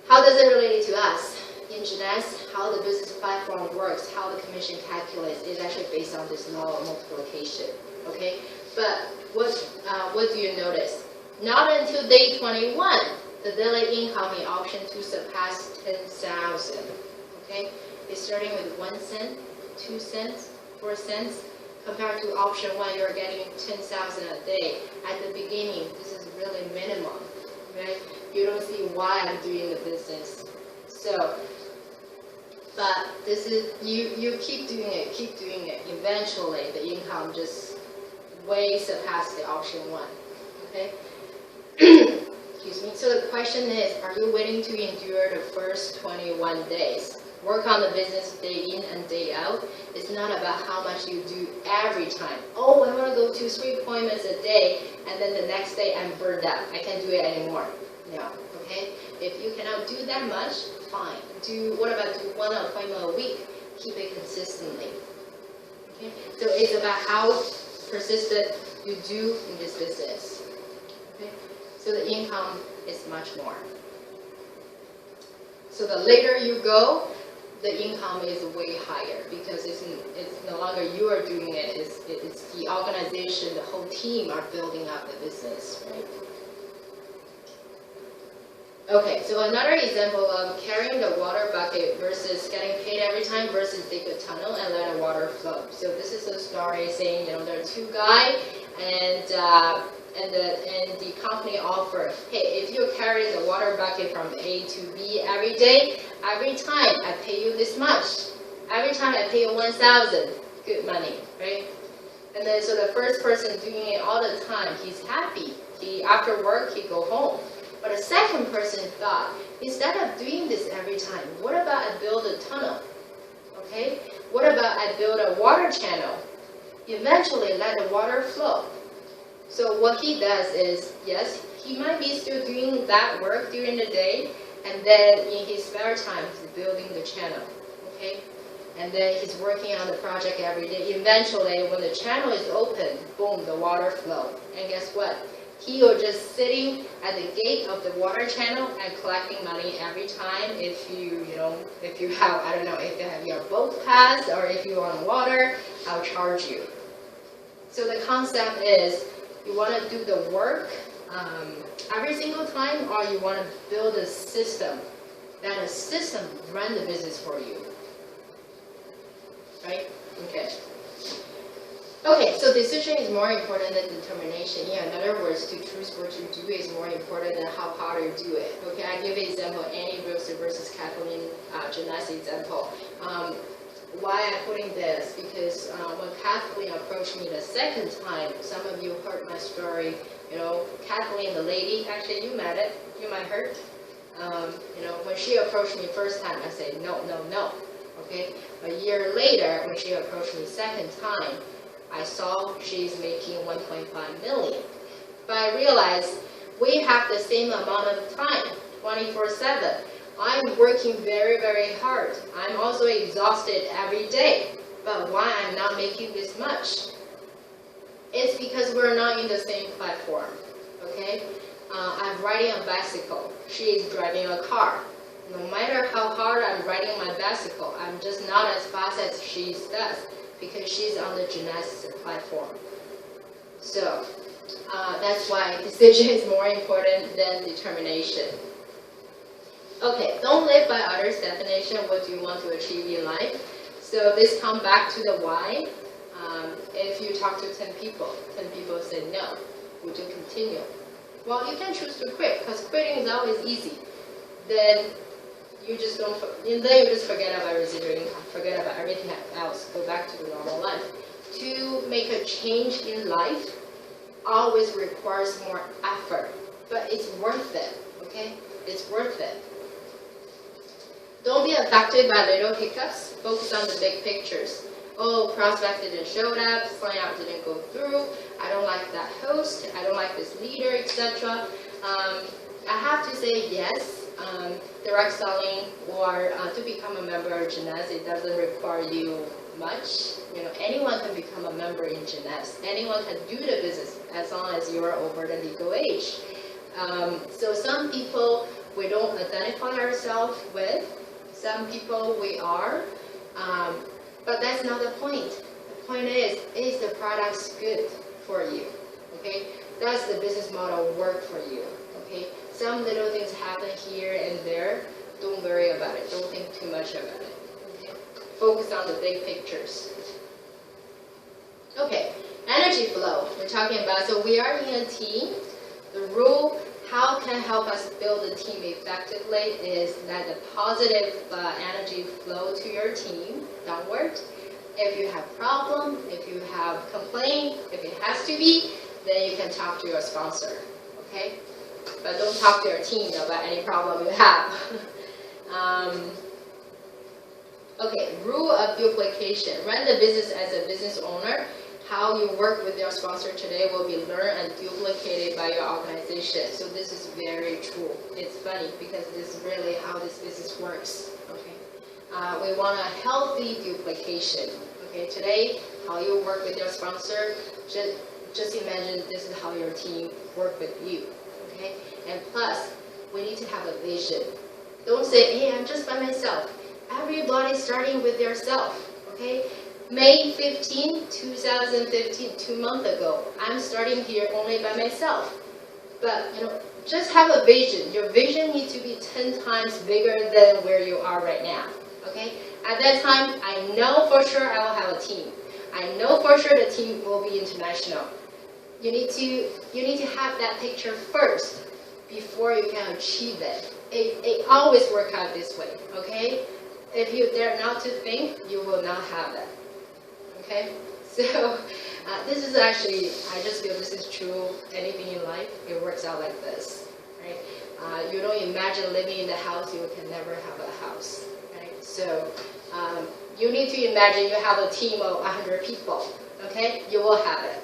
how does it relate to us? in Jeunesse, how the business platform works, how the commission calculates, is actually based on this law of multiplication. Okay, but what do you notice? Not until day 21, the daily income in option 2 surpassed 10,000. Okay, it's starting with 1 cent, 2 cents, 4 cents. Compared to option 1, you're getting 10,000 a day. At the beginning, this is really minimum, right? You don't see why I'm doing the business. So, but this is, you keep doing it. Eventually, the income just way surpassed the option 1, okay? Excuse me. So the question is, are you willing to endure the first 21 days? Work on the business day in and day out. It's not about how much you do every time. Oh, I want to go to 3 appointments a day, and then the next day I'm burned out. I can't do it anymore. No, okay? If you cannot do that much, fine. What about do 1 appointment a week? Keep it consistently. Okay? So it's about how persistent you do in this business. Okay? So the income is much more. So the later you go, the income is way higher because it's no longer you are doing it, it's the organization, the whole team are building up the business, right? Okay, so another example of carrying the water bucket versus getting paid every time versus dig a tunnel and let the water flow. So this is a story saying, there are 2 guys and the company offered, hey, if you carry the water bucket from A to B every day, every time I pay you this much. Every time I pay you 1,000, good money, right? And then so the first person doing it all the time, he's happy. After work, he go home. But the second person thought, instead of doing this every time, what about I build a tunnel? Okay? What about I build a water channel? Eventually let the water flow. So what he does is, yes, he might be still doing that work during the day, and then in his spare time, he's building the channel, okay? And then he's working on the project every day. Eventually, when the channel is open, boom, the water flow. And guess what? He was just sitting at the gate of the water channel and collecting money every time. If you have, I don't know, if you have your boat pass or if you're on water, I'll charge you. So the concept is, you want to do the work every single time, or you want to build a system that a system run the business for you, right? Okay. Okay, so decision is more important than determination. Yeah, in other words, to choose what you do is more important than how hard you do it. Okay, I give an example, Annie versus Kathleen Jeunesse example. Why I'm putting this, because when Kathleen approached me the second time, some of you heard my story, Kathleen, the lady, actually you met it, you might heard, when she approached me first time, I said, no, okay? A year later, when she approached me second time, I saw she's making 1.5 million. But I realized we have the same amount of time, 24/7. I'm working very, very hard. I'm also exhausted every day. But why I'm not making this much? It's because we're not in the same platform, okay? I'm riding a bicycle. She is driving a car. No matter how hard I'm riding my bicycle, I'm just not as fast as she does because she's on the Jeunesse platform. So that's why decision is more important than determination. Okay, don't live by others' definition. What do you want to achieve in life? So this comes back to the why. If you talk to 10 people say no, would you continue? Well, you can choose to quit, because quitting is always easy. Then you just forget about residual income, forget about everything else, go back to the normal life. To make a change in life always requires more effort, but it's worth it, okay? It's worth it. Don't be affected by little hiccups. Focus on the big pictures. Oh, prospect didn't show up, sign up didn't go through, I don't like that host, I don't like this leader, etc. I have to say yes, direct selling or to become a member of Jeunesse, it doesn't require you much. Anyone can become a member in Jeunesse. Anyone can do the business as long as you're over the legal age. So some people we don't identify ourselves with. Some people we are, but that's not the point. The point is the products good for you? Okay, does the business model work for you? Okay, some little things happen here and there. Don't worry about it. Don't think too much about it. Okay, focus on the big pictures. Okay, energy flow. We're talking about. So we are in a team. The rule. How can help us build a team effectively is that the positive energy flow to your team downward. If you have problem, if you have complaint, if it has to be, then you can talk to your sponsor, okay? But don't talk to your team about any problem you have. Okay, rule of duplication. Run the business as a business owner. How you work with your sponsor today will be learned and duplicated by your organization. So this is very true. It's funny because this is really how this business works. Okay, we want a healthy duplication. Okay, today how you work with your sponsor, just imagine this is how your team work with you. Okay, and plus we need to have a vision. Don't say, hey, I'm just by myself. Everybody's starting with yourself. Okay. May 15, 2015, 2 months ago, I'm starting here only by myself. But, just have a vision. Your vision needs to be 10 times bigger than where you are right now. Okay? At that time, I know for sure I will have a team. I know for sure the team will be international. You need to have that picture first before you can achieve it. It always works out this way. Okay? If you dare not to think, you will not have it. Okay, so this is actually, I just feel this is true. Anything in life, it works out like this, right? You don't imagine living in the house, you can never have a house, right? So you need to imagine you have a team of 100 people, okay? You will have it.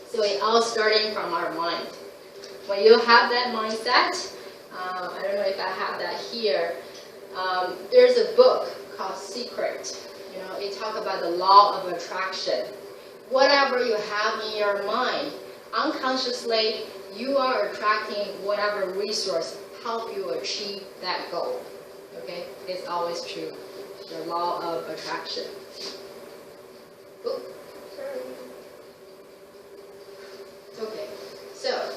So it all starting from our mind. When you have that mindset, I don't know if I have that here. There's a book called Secret. It talks about the law of attraction. Whatever you have in your mind, unconsciously, you are attracting whatever resource help you achieve that goal. Okay? It's always true. The law of attraction. Oops, sorry. Okay. So,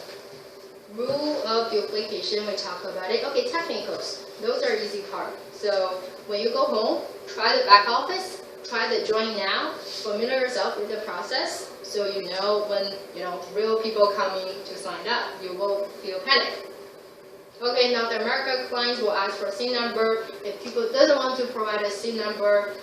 rule of duplication, we talk about it. Okay, technicals. Those are easy part. So, when you go home, try the back office, try the join now, familiar yourself with the process, so you know when real people coming to sign up, you won't feel panic. Okay, North America clients will ask for a SIN number. If people doesn't want to provide a SIN number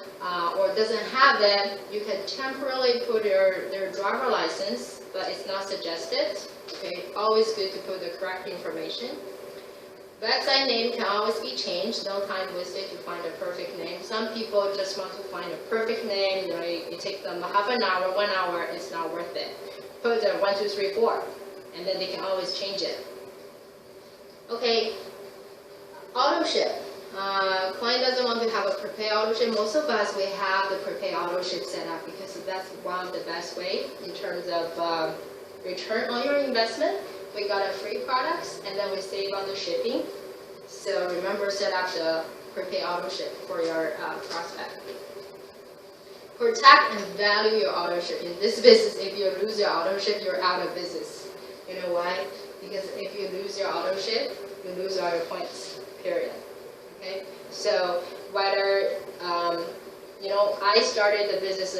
or doesn't have them, you can temporarily put their driver license, but it's not suggested. Okay, always good to put the correct information. Website name can always be changed. No time wasted to find a perfect name. Some people just want to find a perfect name. It takes them half an hour, 1 hour. It's not worth it. Put the 1, 2, 3, 4, and then they can always change it. Okay, auto ship. Client doesn't want to have a prepaid auto ship. Most of us, we have the prepaid auto ship set up because that's one of the best way in terms of return on your investment. We got a free products, and then we save on the shipping. So remember, set up the prepaid auto ship for your prospect. Protect and value your auto ship. In this business, if you lose your auto ship, you're out of business. You know why? Because if you lose your auto ship, you lose all your points, period. Okay? So whether, I started the business,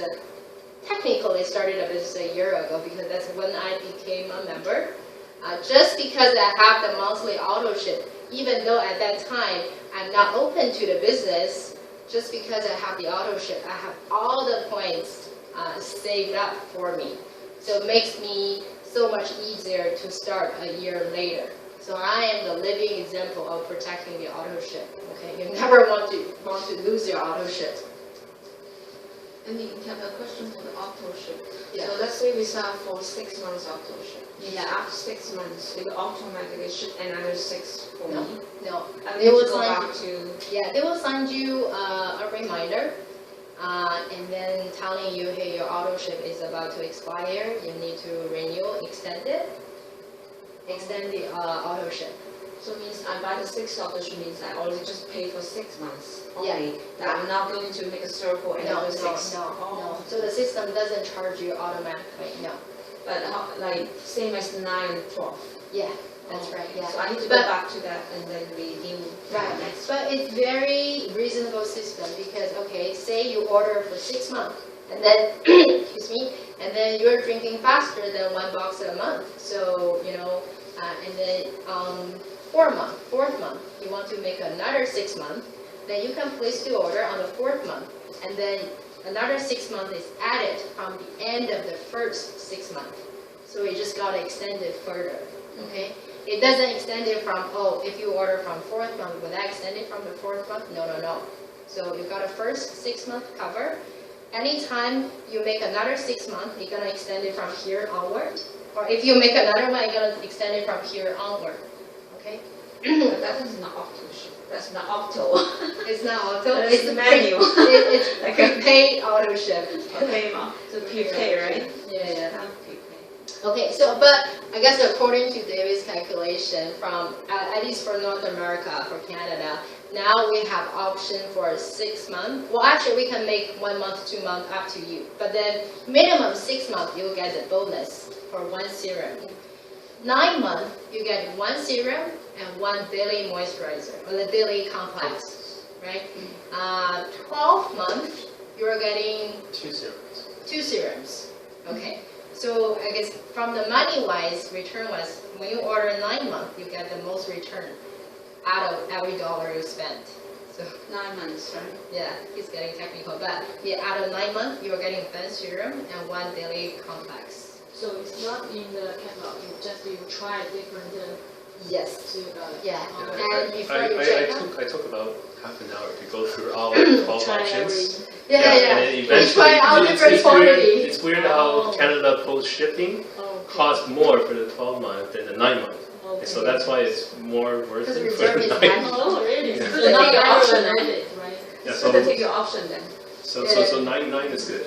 technically started a business a year ago because that's when I became a member. Just because I have the monthly auto ship, even though at that time I'm not open to the business, just because I have the auto ship, I have all the points saved up for me. So it makes me so much easier to start a year later. So I am the living example of protecting the auto ship. Okay, you never want to lose your auto ship. And we have a question for the auto ship. Yeah. So let's say we sign for 6 months auto ship. Yeah. After 6 months, it will automatically ship another 6 for me. No. They will they will send you a reminder, and then telling you, hey, your auto ship is about to expire. You need to renew, extend the auto ship. So means I buy the 6 dollars, which means I already just pay for 6 months only. Yeah. That I'm not going to make a circle and No, another 6. no. So the system doesn't charge you automatically, no. But how, like same as 9 and 12. Yeah, that's right, yeah. So I need to go back to that and then renew. Right, but it's very reasonable system because, okay, say you order for 6 months and then, excuse me, and then you're drinking faster than 1 box a month. So, you know, and then 4th month, you want to make another 6 months, then you can place the order on the 4th month. And then another 6 months is added from the end of the first 6 months. So you just got to extend it further, okay? It doesn't extend it from, oh, if you order from 4th month, would that extend it from the 4th month? No, no, no. So you got a first 6 month cover. Anytime you make another 6 months, you're going to extend it from here onward. Or if you make another one, you're going to extend it from here onward, okay? That is not opto. That's not opto. It's not auto, It's it's the menu. It's prepaid auto ship. Okay, ma. So prepay, right? Yeah. Not prepay. Okay, so, but I guess according to David's calculation from, at least for North America, for Canada, now we have option for 6 months. Well, actually, we can make 1 month, 2 months, up to you. But then minimum 6 months, you'll get the bonus for 1 serum. 9 months, you get 1 serum and 1 daily moisturizer, or the daily complex, right? 12 months, you're getting 2 serums. 2 serums. Okay. So I guess from the money-wise, return-wise, when you order 9 months, you get the most return out of every dollar you spend. So 9 months, right? yeah, he's getting technical, but yeah, out of 9 months, you're getting 1 serum and 1 daily complex. So it's not in the catalog, you try different Yes. to Yeah. Yeah, And before you check out, I took about half an hour to go through all 12 try options. yeah. And then You eventually, try all different it's weird, quantity. it's weird how Canada Post shipping Oh, costs more for the 12 month than the 9 month. okay. And so that's why it's more worth Because it for reserve the is 9 month. Oh, really? Yeah. So not Take your option, everyone right? knows it, right? Yeah, So to take so, your option then. so 9 is good.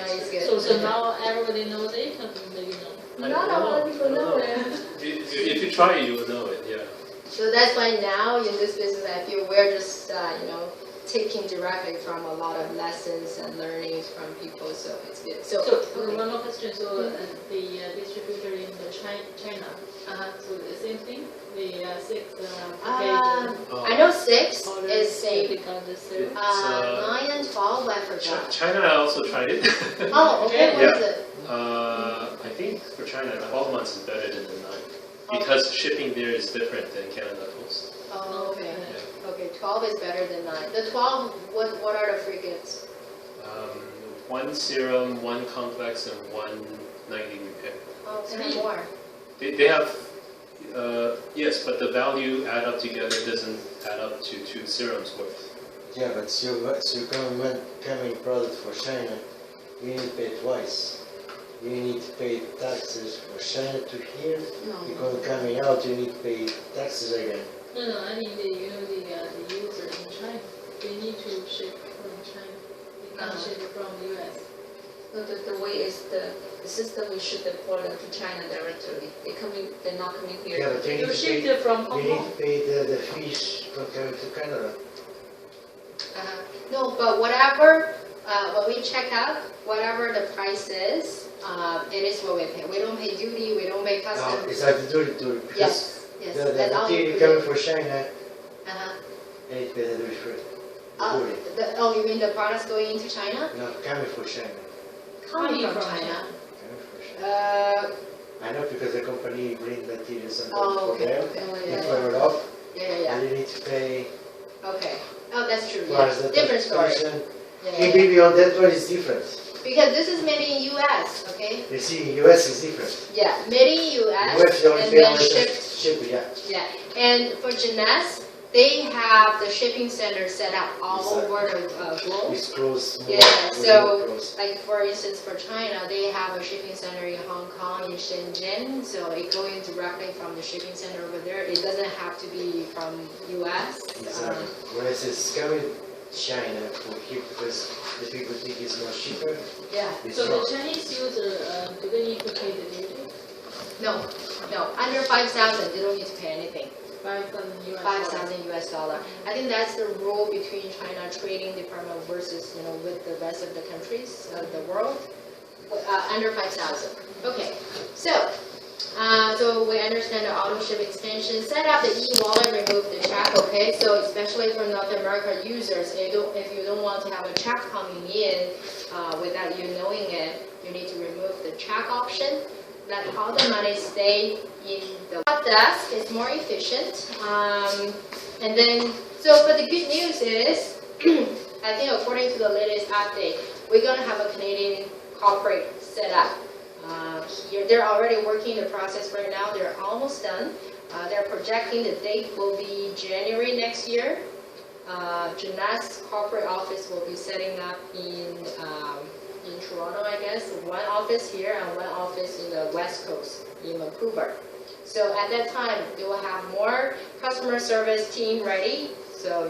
It's good. So now everybody knows it, or maybe no? Not a lot of people know it. If you try it, you will know it, yeah. So that's why now in this business, I feel we're just, taking directly from a lot of lessons and learnings from people, so it's good. So, So okay. one more question, so the distributor in the China, so the same thing, the 6 I know 6 order is same. because the serum. 9 and 12, I forgot. China, I also tried it. Oh, okay, what is it? I think for China, 12 months is better than the 9. Because shipping there is different than Canada Post. Oh, okay. Yeah. Okay, 12 is better than 9. The 12, what are the free gifts? 1 serum, 1 complex, and 1 nightly repair. Oh, 3 more. They have, yes, but the value add up together doesn't add up to 2 serums worth. Yeah, but your government coming product for China, you need to pay twice. You need to pay taxes for China to here. Because coming out, you need to pay taxes again. No, I mean the user in China, they need to ship from China, they can't ship from the US. No, the way is the system we ship the product to China directly. They're not coming here. Yeah, but you You need to ship pay, it from Hong you need Kong. to pay the fees from coming to Canada. No, but whatever, when we check out, whatever the price is, it is what we pay. We don't pay duty, we don't pay Now, customs. it's like the duty because Yes, yes, the that's all material included. coming for China, Uh-huh. they need to pay the duty free. Uh, Duty. Oh, you mean the products going into China? No, coming for China. Coming from from China. Coming for China. Uh, I know because the company bring material sometimes oh, for okay, them. okay. They Yeah, cover it up, yeah. and you need to pay Okay. Oh, that's true, plus the yeah. Different story. transportation. Yeah. Maybe on that one is different. Because this is made in US, okay? You see, US is different. Yeah, made in US US you only and pay then on the shipped. ship, yeah. Yeah, and for Jeunesse, they have the shipping center set up all Exactly. over the globe. It's close. more, Yeah, really so close. like for instance for China, they have a shipping center in Hong Kong, in Shenzhen, so it going directly from the shipping center over there. It doesn't have to be from US. Exactly. Whereas it's coming China for here because the people think it's more cheaper. Yeah, It's So not. the Chinese user, do they need to pay the duty? no, under 5,000, they don't need to pay anything. 5,000 US. 5,000 US dollar. I think that's the rule between China Trading Department versus, with the rest of the countries of the world. Under 5,000. Okay, so we understand the auto ship extension. Set up the e-wallet, remove the check. Okay, so especially for North America users, if you don't want to have a check coming in without you knowing it, you need to remove the check option. Let all the money stay in the desk. It's more efficient. And then, but the good news is, I think according to the latest update, we're gonna have a Canadian corporate set up. Here, they're already working the process right now. They're almost done. They're projecting the date will be January next year. Jeanette's corporate office will be setting up in Toronto, I guess. One office here and one office in the West Coast, in Vancouver. So at that time, they will have more customer service team ready. So,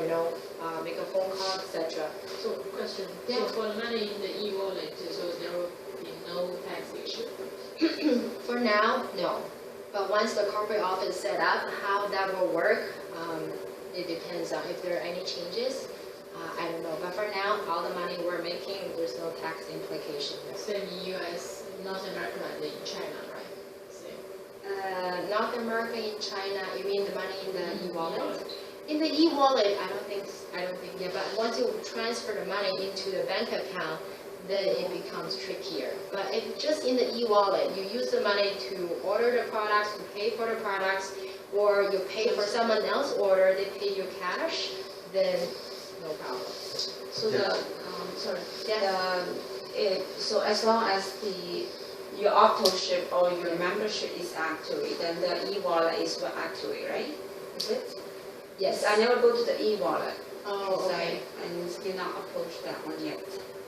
make a phone call, etc. So, question. Yeah. So, for the money in the e-wallet, so there will be no tax issue? For now, no. But once the corporate office set up, how that will work, it depends on if there are any changes. I don't know. But for now, all the money we're making, there's no tax implication. Same in US, North America, and in China, right? Same. North America in China, you mean the money in the e-wallet? In the e-wallet, I don't think, yeah, but once you transfer the money into the bank account, then it becomes trickier. But if just in the e-wallet, you use the money to order the products, to pay for the products, or you pay for someone else's order, they pay you cash, then no problem. So sorry. Yeah. So as long as your auto ship or your membership is active, then the e-wallet is what active, right? Is it? Yes. I never go to the e-wallet. Oh, okay. I'm still not approached that one yet.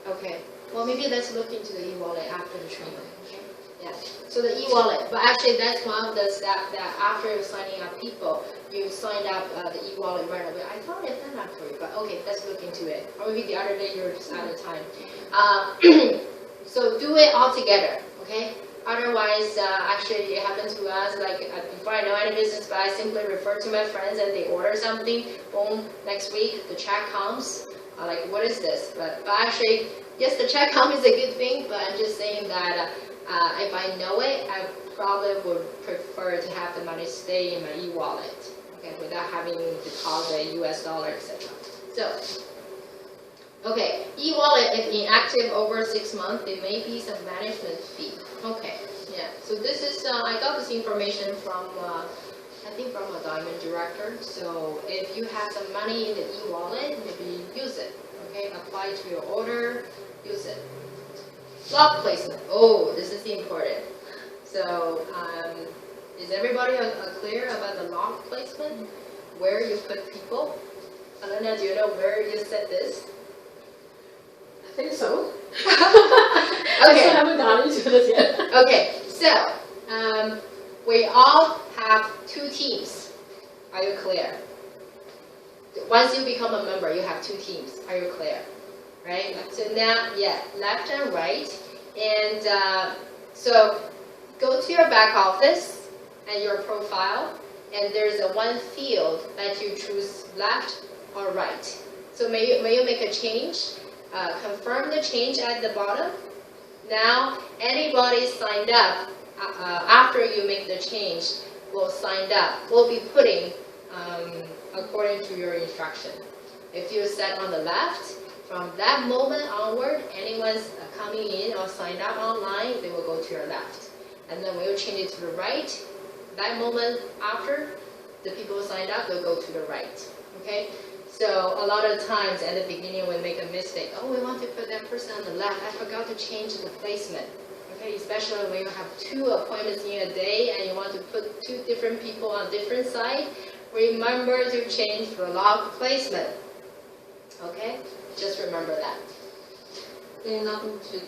Okay. Well, maybe let's look into the e-wallet after the training. Okay. Yeah. So the e-wallet, but actually that's one of the steps that after you're signing up people, you signed up the e-wallet right away. I thought I done that for you, but okay, let's look into it. Or maybe the other day you're just out of time. So do it all together, okay? Otherwise, actually it happened to us, like before I know any business, but I simply refer to my friends and they order something, boom, next week the check comes. Like, what is this? But actually, yes, the check comes is a good thing, but I'm just saying that if I know it, I probably would prefer to have the money stay in my e-wallet, okay, without having to deposit US dollar, etc. So, okay, e-wallet if inactive over 6 months, there may be some management fee. Okay, yeah. So this is I got this information from I think from a diamond director. So if you have some money in the e-wallet, maybe use it. Okay, apply to your order, use it. Lock placement. Oh, this is important. So is everybody clear about the lock placement? Where you put people? Alana, do you know where you set this? I think so. Okay. I haven't gone into this yet. Okay, so we all have 2 teams. Are you clear? Once you become a member, you have 2 teams. Are you clear? Right? So now, yeah, left and right. And so go to your back office and your profile, and there's a one field that you choose left or right. So may you make a change? Confirm the change at the bottom. Now, anybody signed up after you make the change will sign up. Will be putting according to your instruction. If you set on the left, from that moment onward, anyone's coming in or signed up online, they will go to your left. And then when you change it to the right, that moment after the people signed up, they'll go to the right. Okay? So a lot of times at the beginning we make a mistake. Oh, we want to put that person on the left. I forgot to change the placement. Okay, especially when you have 2 appointments in a day and you want to put 2 different people on different side. Remember to change the lock placement. Okay, just remember that. They're not going to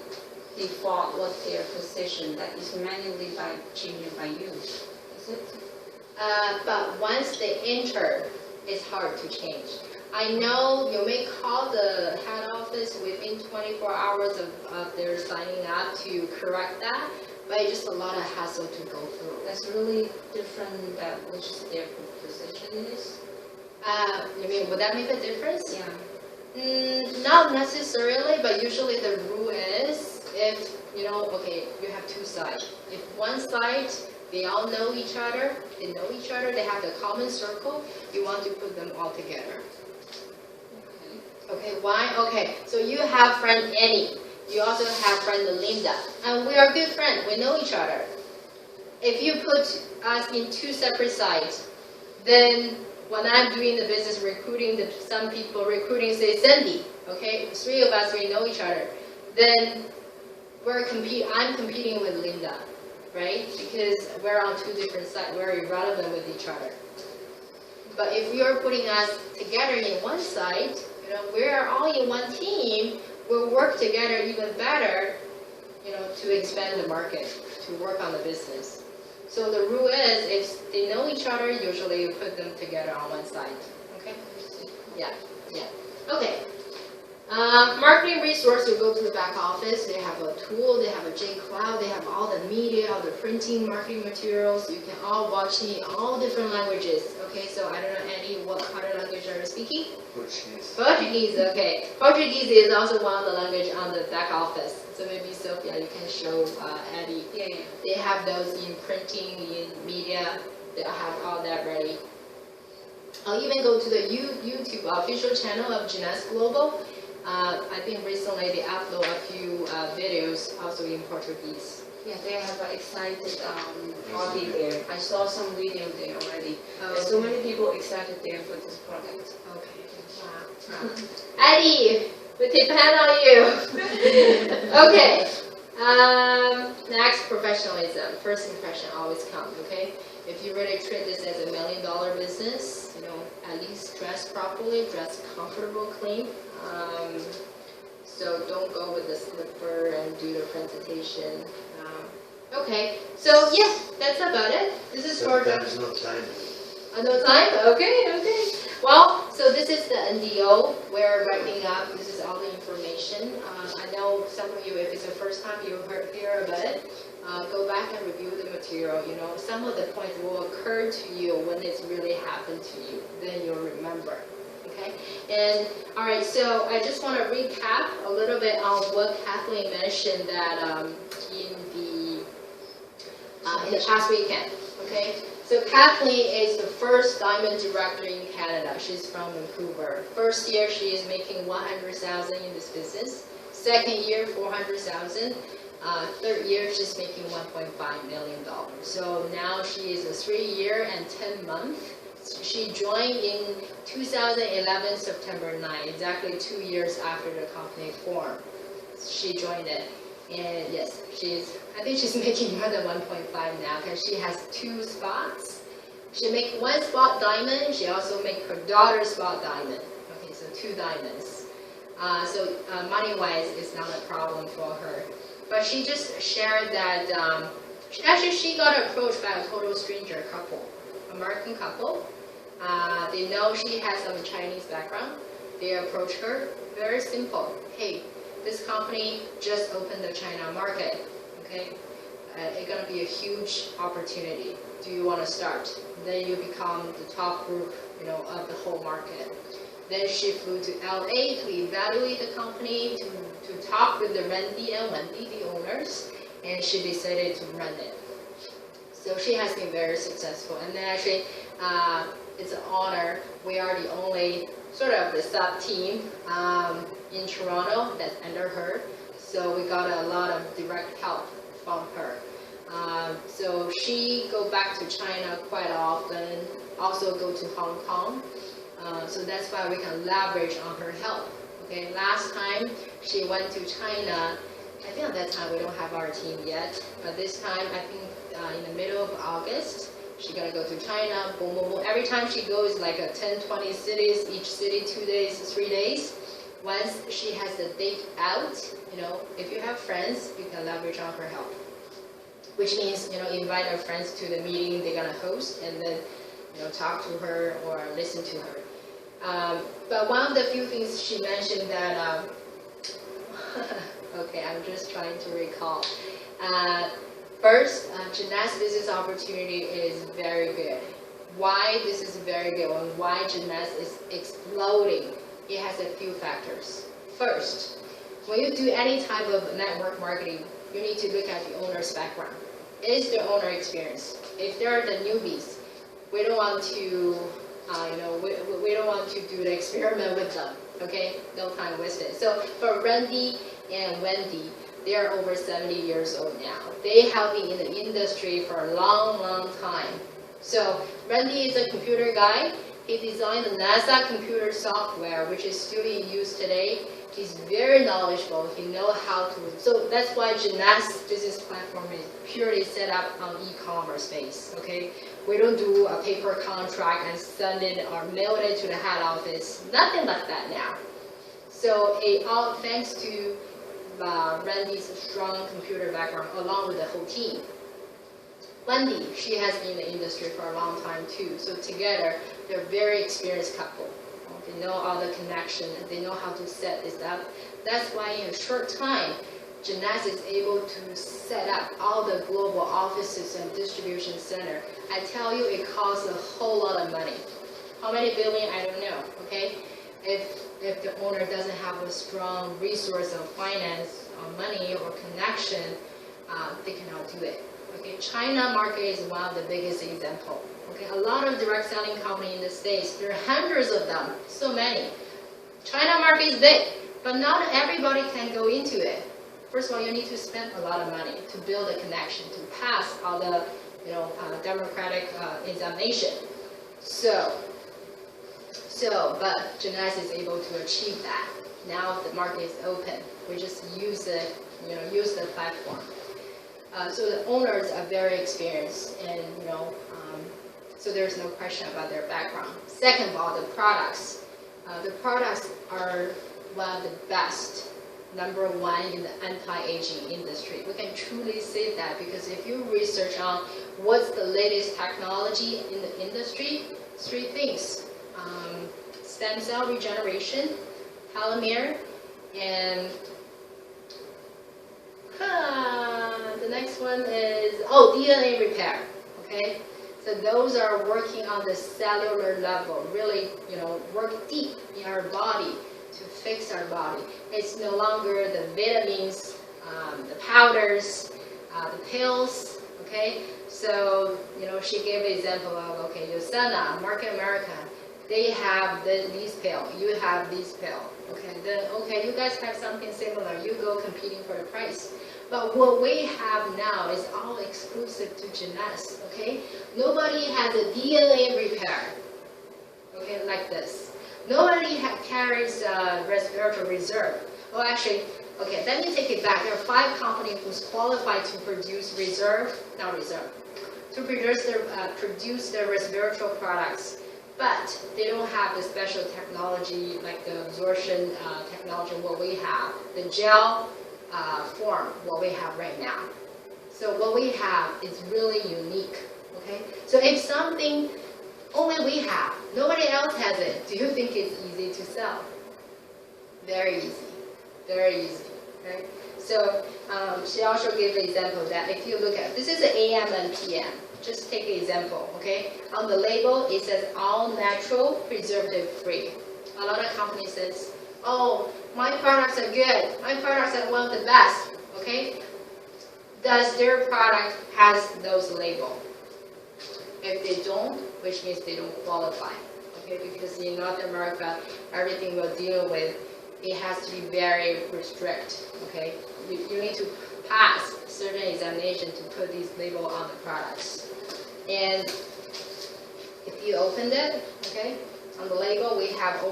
default what their position. That is manually by changing by you. Is it? But once they enter, it's hard to change. I know you may call the head office within 24 hours of their signing up to correct that, but it's just a lot of hassle to go through. That's really different that which their position is. You mean, would that make a difference? Yeah. Not necessarily, but usually the rule is if, you know, okay, you have two sides. If one side, they all know each other, they have the common circle, you want to put them all together. Okay, why? Okay, so you have friend Annie, you also have friend Linda, and we are good friends, we know each other. If you put us in two separate sides, then when I'm doing the business recruiting, some people recruiting say Cindy, okay, three of us, we know each other, then I'm competing with Linda, right? Because we're on two different sides, we're irrelevant with each other. But if you're putting us together in one side, you know, we're all in one team, we'll work together even better, you know, to expand the market, to work on the business. So the rule is, if they know each other, usually you put them together on one side. Okay? Yeah. Okay. Marketing resource, you go to the back office, they have a tool, they have a J-Cloud, they have all the media, all the printing, marketing materials, you can all watch in all different languages. Okay, so I don't know, Annie, what other language are you speaking? Portuguese. Portuguese, okay. Portuguese is also one of the language on the back office. So maybe Sophia, you can show Eddie. Yeah. They have those in printing, in media. They have all that ready. I'll even go to the YouTube official channel of Jeunesse Global. I think recently they upload a few videos also in Portuguese. Yeah, they have an excited party there. I saw some video there already. Oh, There's so many people excited there for this product. Okay. Wow. Eddie, we depend on you. Okay. Next, professionalism. First impression always counts, okay? If you really treat this as $1 million business, you know, at least dress properly, dress comfortable, clean. So don't go with the slipper and do the presentation. Okay, so yeah, that's about it. This is for the... Sometimes no time. No time? Okay. Well, so this is the NDO. We're writing up. This is all the information. I know some of you, if it's the first time you hear about it, go back and review the material. You know, some of the points will occur to you when it's really happened to you. Then you'll remember. Okay. And all right. So I just want to recap a little bit on what Kathleen mentioned that in the past weekend. Okay. So Kathleen is the first diamond director in Canada. She's from Vancouver. First year, she is making $100,000 in this business. Second year, $400,000. Third year, she's making $1.5 million. So now she is a 3-year and 10 months. She joined in 2011, September 9, exactly 2 years after the company formed. She joined it. And yes, I think she's making more than 1.5 now because she has 2 spots. She make 1 spot diamond. She also make her daughter spot diamond. Okay, so 2 diamonds. So money-wise, it's not a problem for her. But she just shared that she got approached by a total stranger couple, American couple. They know she has some Chinese background. They approach her. Very simple. Hey, this company just opened the China market, okay? It's gonna be a huge opportunity. Do you want to start? Then you become the top group, you know, of the whole market. Then she flew to LA to evaluate the company, to talk with the Randy and Wendy, the owners, and she decided to run it. So she has been very successful. And then actually, it's an honor. We are the only sort of the sub team in Toronto that's under her. So we got a lot of direct help from her. So she go back to China quite often, also go to Hong Kong. So that's why we can leverage on her help. Okay, last time she went to China, I think at that time we don't have our team yet, but this time I think in the middle of August, she's gonna go to China, boom, boom, boom. Every time she goes like 10, 20 cities, each city 2 days, 3 days. Once she has the date out, you know, if you have friends, you can leverage on her help. Which means, you know, invite our friends to the meeting they're gonna host and then, you know, talk to her or listen to her. But one of the few things she mentioned that, okay, I'm just trying to recall. First, Jeunesse business opportunity is very good. Why this is very good and why Jeunesse is exploding? It has a few factors. First, when you do any type of network marketing, you need to look at the owner's background. Is the owner experienced? If they're the newbies, we don't want to, we don't want to do the experiment with them. Okay, no time wasted. So for Randy and Wendy, they are over 70 years old now. They have been in the industry for a long, long time. So Randy is a computer guy. He designed the NASA computer software, which is still in use today. He's very knowledgeable. He knows how to. So that's why Jeunesse business platform is purely set up on e-commerce base. Okay, we don't do a paper contract and send it or mail it to the head office. Nothing like that now. So all thanks to Randy's strong computer background, along with the whole team. Wendy, she has been in the industry for a long time too. So together, they're a very experienced couple. They know all the connections, and they know how to set this up. That's why in a short time, Jeunesse is able to set up all the global offices and distribution center. I tell you, it costs a whole lot of money. How many billion, I don't know, okay? If the owner doesn't have a strong resource of finance or money or connection, they cannot do it. Okay, China market is one of the biggest example. Okay, a lot of direct selling company in the States, there are hundreds of them, so many. China market is big, but not everybody can go into it. First of all, you need to spend a lot of money to build a connection, to pass all the democratic examination. But Jeunesse is able to achieve that. Now the market is open. We just use the platform. So the owners are very experienced, and so there's no question about their background. Second of all, the products. The products are one of the best, number one in the anti-aging industry. We can truly say that because if you research on what's the latest technology in the industry, three things: stem cell regeneration, telomere, and the next one is DNA repair. Okay. So those are working on the cellular level, really, work deep in our body to fix our body. It's no longer the vitamins, the powders, the pills, okay? So, she gave an example of, okay, Yosana, Market America, they have these pills, you have these pills, okay? Then, okay, you guys have something similar, you go competing for the price. But what we have now is all exclusive to Jeunesse, okay? Nobody has a DNA repair, okay, like this. Nobody carries respiratory reserve. Oh, actually, okay, let me take it back. There are 5 companies who's qualified to produce to produce their respiratory products. But they don't have the special technology like the absorption technology what we have. The gel form what we have right now. So what we have is really unique, okay? So if something only we have, nobody else has it, do you think it's easy to sell? Very easy, very easy, right? So she also gave the example that if you look at, this is the AM and PM, just take an example, okay? On the label, it says all natural, preservative free. A lot of companies says, oh, my products are good. My products are one of the best. Okay? Does their product has those labels? If they don't, which means they don't qualify. Okay? Because in North America, everything we'll deal with, it has to be very strict. Okay? You need to pass certain examination to put these labels on the products. And if you opened it, okay? On the label, we have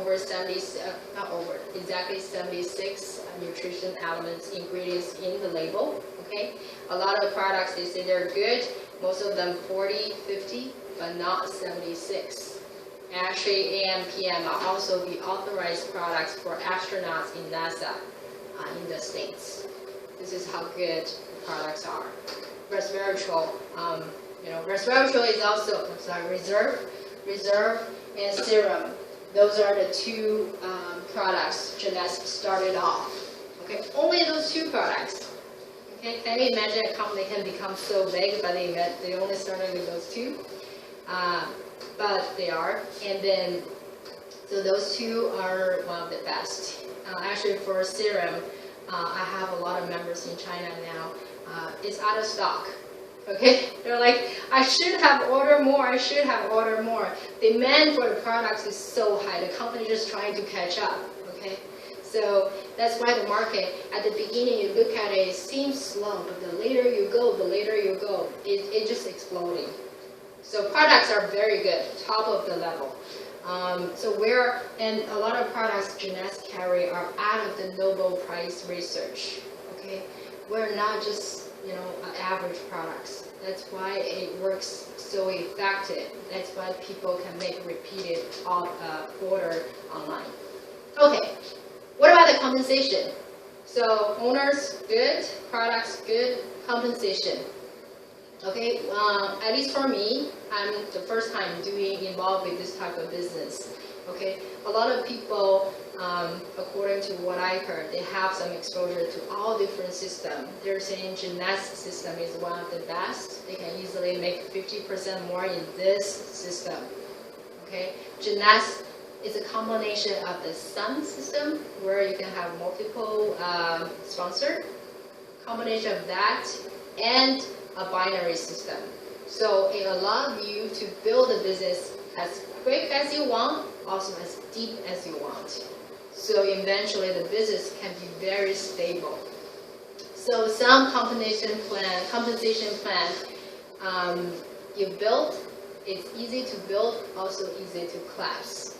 exactly 76 nutrition elements, ingredients in the label, okay? A lot of products, they say they're good, most of them 40, 50, but not 76. Actually, AM, PM are also the authorized products for astronauts in NASA in the States. This is how good the products are. Resveratrol, resveratrol is also, reserve, and serum. Those are the 2 products Jeunesse started off. Okay, only those 2 products. Okay, can you imagine a company can become so big, but they only started with those two? But they are, and then, so those two are one of the best. Actually, for serum, I have a lot of members in China now. It's out of stock. Okay, they're like, I should have ordered more. I should have ordered more. Demand for the products is so high. The company is just trying to catch up. Okay, so that's why the market at the beginning you look at it, it seems slow, but the later you go, it's just exploding. So products are very good, top of the level. And a lot of products Genes carry are out of the Nobel Prize research. Okay, we're not just average products. That's why it works so effective. That's why people can make repeated order online. Okay, what about the compensation? So owners good, products good, compensation. Okay, at least for me, I'm the first time involved with this type of business. Okay, a lot of people, according to what I heard, they have some exposure to all different systems. They're saying Genes system is one of the best. They can easily make 50% more in this system. Okay, Genes is a combination of the Sun system, where you can have multiple sponsors, combination of that, and a binary system. So it allows you to build a business as quick as you want, also as deep as you want. So eventually the business can be very stable. So some compensation plan you build, it's easy to build, also easy to collapse.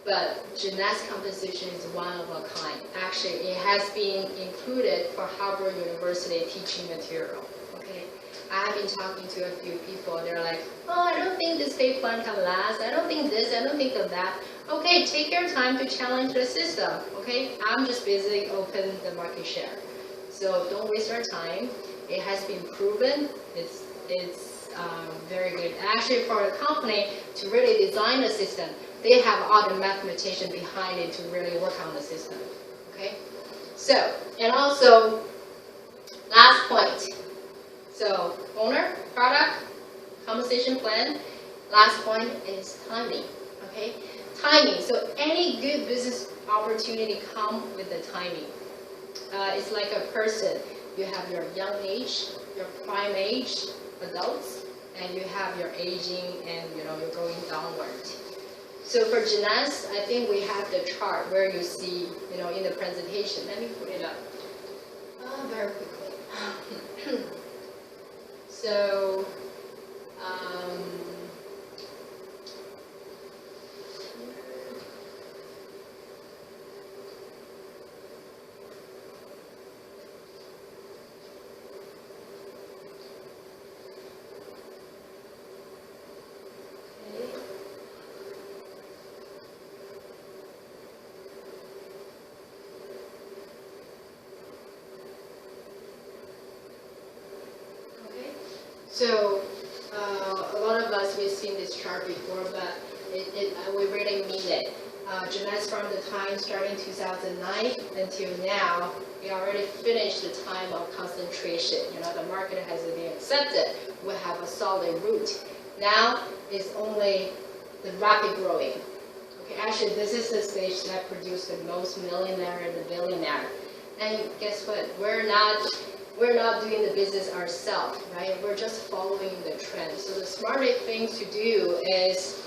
But Genes compensation is one of a kind. Actually, it has been included for Harvard University teaching material. Okay, I have been talking to a few people. They're like, oh, I don't think this pay plan can last. I don't think this. I don't think of that. Okay, take your time to challenge the system. Okay, I'm just busy open the market share. So don't waste your time. It has been proven. It's very good. Actually, for a company to really design a system, they have all the mathematician behind it to really work on the system. Okay, so and also last point. So owner, product, compensation plan. Last point is timing. Okay, timing. So any good business opportunity comes with the timing. It's like a person. You have your young age, your prime age, adults, and you have your aging, and you're going downward. So for Genes, I think we have the chart where you see, in the presentation. Let me put it up very quickly. So, So a lot of us, we've seen this chart before, but we really mean it. Genes from the time starting 2009 until now, we already finished the time of concentration. The market has been accepted. We have a solid root. Now it's only the rapid growing. Okay, actually, this is the stage that produced the most millionaire and the billionaire. And guess what? We're not doing the business ourselves, right? We're just following the trend. So the smartest thing to do is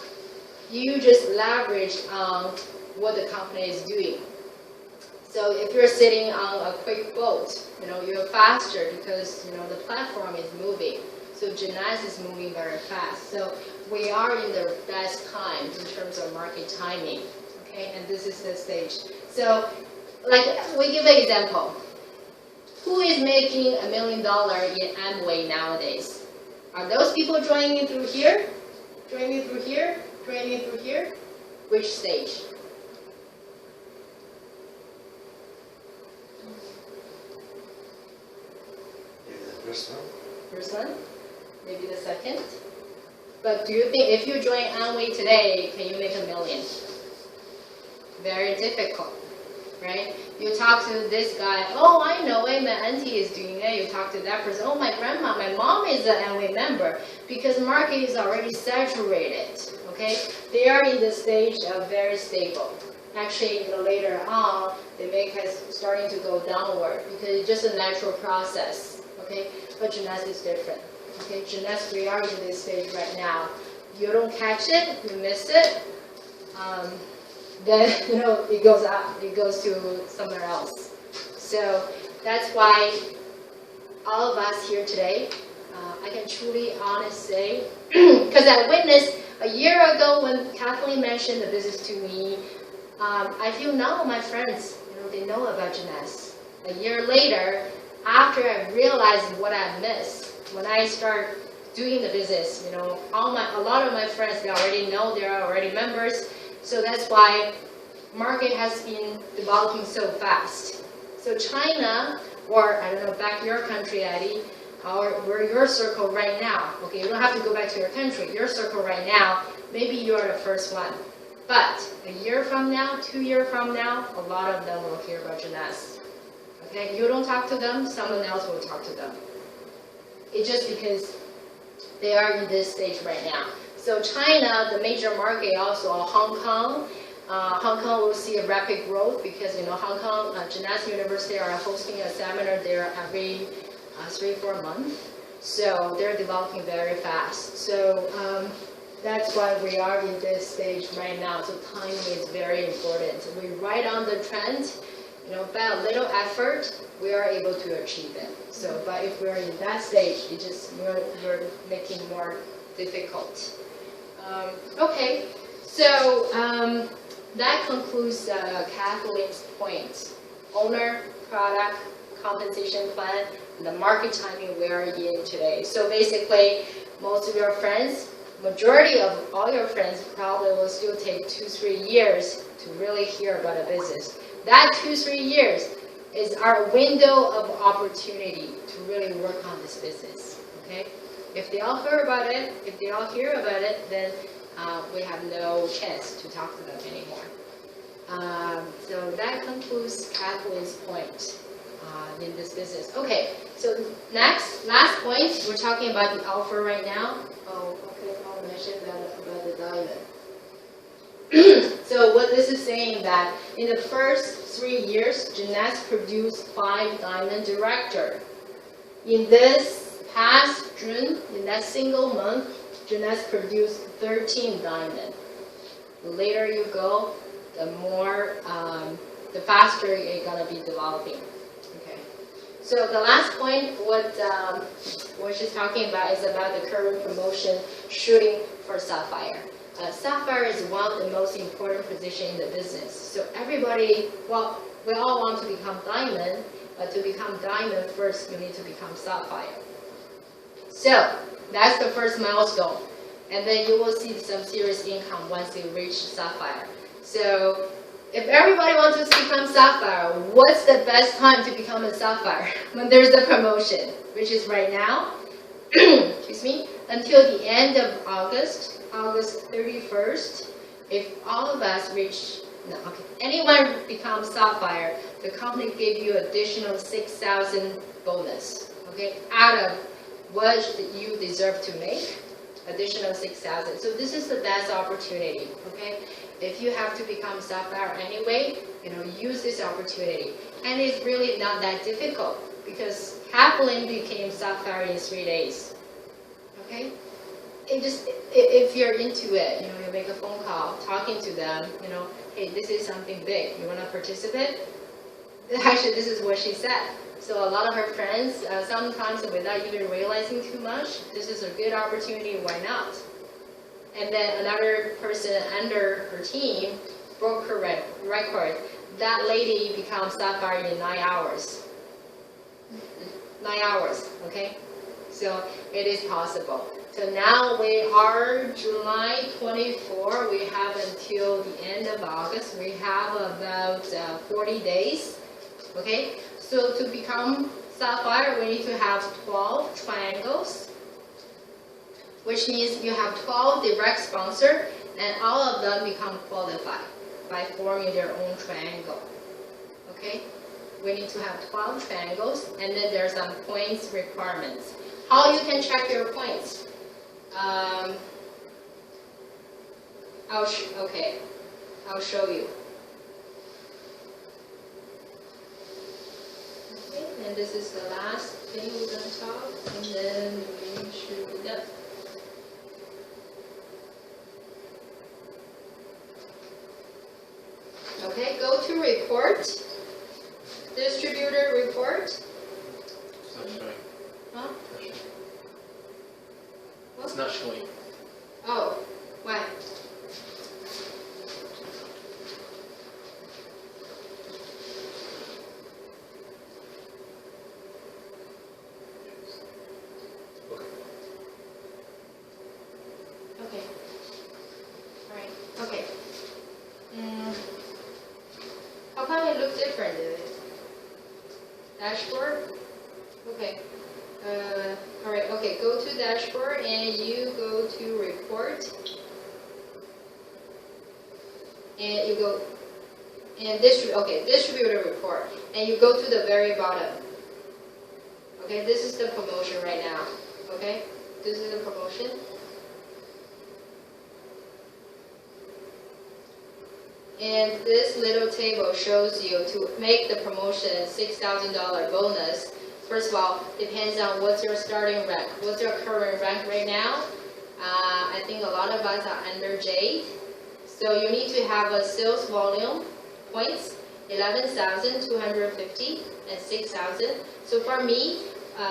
you just leverage on what the company is doing. So if you're sitting on a quick boat, you're faster because the platform is moving. So Genes is moving very fast. So we are in the best time in terms of market timing. Okay, and this is the stage. So, like we give an example. Who is making $1 million in Amway nowadays? Are those people joining through here? Joining through here? Joining through here? Which stage? Maybe the first one. First one? Maybe the second? But do you think if you join Amway today, can you make $1 million? Very difficult. right? You talk to this guy, oh, I know it, my auntie is doing it. You talk to that person, oh, my grandma, my mom is an NWA member, because market is already saturated, okay? They are in the stage of very stable. Actually, later on, the make is starting to go downward because it's just a natural process, okay? But Jeunesse is different, okay? Jeunesse, we are in this stage right now. You don't catch it, you miss it, then it goes up, it goes to somewhere else. So that's why all of us here today, I can truly, honestly say, because I witnessed a year ago when Kathleen mentioned the business to me. I feel now my friends, they know about Jeunesse. A year later, after I realized what I missed, when I start doing the business, a lot of my friends, they already know, they're already members. So that's why market has been developing so fast. So China, or I don't know, back your country, Eddie, or your circle right now. Okay, you don't have to go back to your country. Your circle right now, maybe you're the first one. But a year from now, 2 years from now, a lot of them will hear about Jeunesse. Okay, you don't talk to them, someone else will talk to them. It's just because they are in this stage right now. So China, the major market, also Hong Kong. Hong Kong will see a rapid growth because Hong Kong Jeunesse University are hosting a seminar there every 3-4 months. So they're developing very fast. So that's why we are in this stage right now. So timing is very important. We ride on the trend. By a little effort, we are able to achieve it. So, but if we're in that stage, we're making more difficult. Okay, so that concludes Kathleen's point. Owner, product, compensation plan, and the market timing we are in today. So basically, most of your friends, majority of all your friends probably will still take 2-3 years to really hear about a business. That 2-3 years is our window of opportunity to really work on this business, okay? If they all hear about it, then we have no chance to talk to them anymore. So that concludes Kathleen's point in this business. Okay, so last point, we're talking about the offer right now. Oh, okay, I'll mention that about the diamond. So what this is saying that in the first 3 years, Jeunesse produced 5 diamond director. In this past June, in that single month, Jeunesse produced 13 diamond. The later you go, the more, the faster you're gonna be developing. Okay. So the last point, what she's talking about is about the current promotion shooting for Sapphire. Sapphire is one of the most important positions in the business. So everybody, well, we all want to become diamond, but to become diamond first, you need to become Sapphire. So that's the first milestone. And then you will see some serious income once you reach Sapphire. So if everybody wants to become Sapphire, what's the best time to become a Sapphire? When there's the promotion, which is right now, excuse me, until the end of August 31st. If all of us reach, anyone becomes Sapphire, the company give you additional 6,000 bonus, okay, out of what you deserve to make, additional 6,000. So this is the best opportunity, okay? If you have to become Sapphire anyway, use this opportunity. And it's really not that difficult because Kathleen became Sapphire in 3 days, okay? If you're into it, you make a phone call, talking to them, hey, this is something big, you want to participate? Actually, this is what she said. So a lot of her friends, sometimes without even realizing too much, this is a good opportunity, why not? And then another person under her team broke her record. That lady becomes Sapphire in 9 hours. 9 hours, okay? So it is possible. So now we are July 24, we have until the end of August, we have about 40 days, okay? So to become Sapphire, we need to have 12 triangles, which means you have 12 direct sponsors, and all of them become qualified by forming their own triangle. okay? We need to have 12 triangles, and then there's some points requirements. How you can check your points? I'll show you. Okay, and this is the last thing we're going to talk, and then we should be done. Okay, go to report, distributor report. It's not showing. Huh? It's not showing. Oh, why? Okay. All right. Okay. How come it looks different? Dashboard? Okay. All right. Okay. Go to dashboard and you go to report. And you go and distributor report. And you go to the very bottom. Okay. This is the promotion right now. Okay. This is the promotion. And this little table shows you to make the promotion $6,000 bonus. First of all, depends on what's your starting rank. What's your current rank right now? I think a lot of us are under J. So you need to have a sales volume points, 11,250 and 6,000. So for me,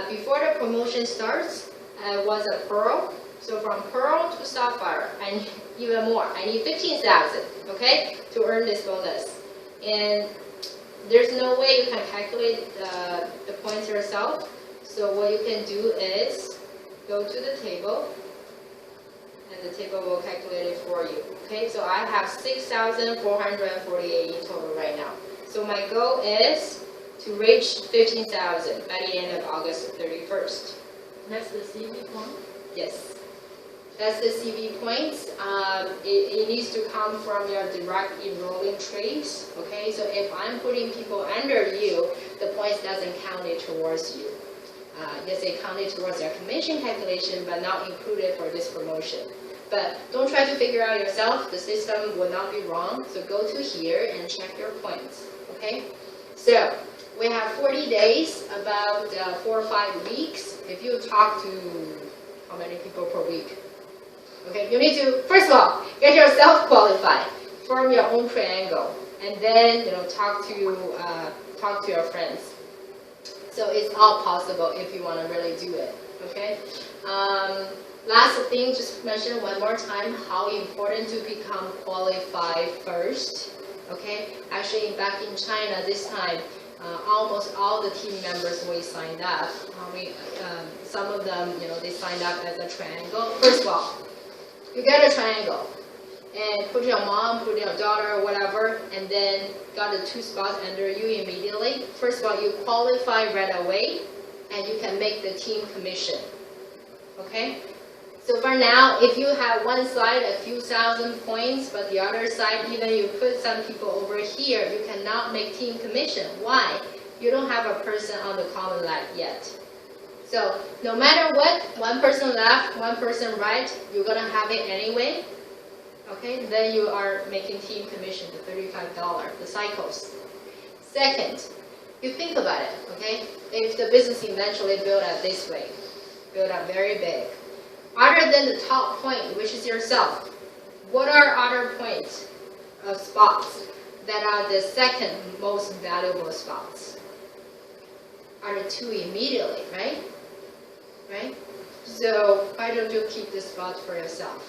before the promotion starts, I was a Pearl. So from Pearl to Sapphire, I need even more. I need 15,000, okay, to earn this bonus. And there's no way you can calculate the points yourself. So what you can do is go to the table, and the table will calculate it for you. Okay, so I have 6,448 in total right now. So my goal is to reach 15,000 by the end of August 31st. That's the CV point? Yes. That's the CV points. It needs to come from your direct enrolling trades. Okay, so if I'm putting people under you, the points doesn't count it towards you. Yes, it counted towards your commission calculation, but not included for this promotion. But don't try to figure out yourself. The system will not be wrong. So go to here and check your points. Okay. So we have 40 days, about 4 or 5 weeks. If you talk to how many people per week? Okay, you need to, first of all, get yourself qualified, form your own triangle, and then, talk to your friends. So it's all possible if you want to really do it, okay? Last thing, just mention one more time how important to become qualified first, okay? Actually, back in China this time, almost all the team members we signed up. Some of them, they signed up as a triangle. First of all, you get a triangle and put your mom, put your daughter, whatever, and then got the 2 spots under you immediately. First of all, you qualify right away, and you can make the team commission. Okay? So for now, if you have one side a few thousand points, but the other side, even you put some people over here, you cannot make team commission. Why? You don't have a person on the common line yet. So no matter what, one person left, one person right, you're going to have it anyway. Okay, then you are making team commission, the $35, the cycles. Second, you think about it, okay? If the business eventually build up this way, build up very big, other than the top point, which is yourself, what are other points of spots that are the second most valuable spots? Are the 2 immediately, right? Right? So why don't you keep the spots for yourself?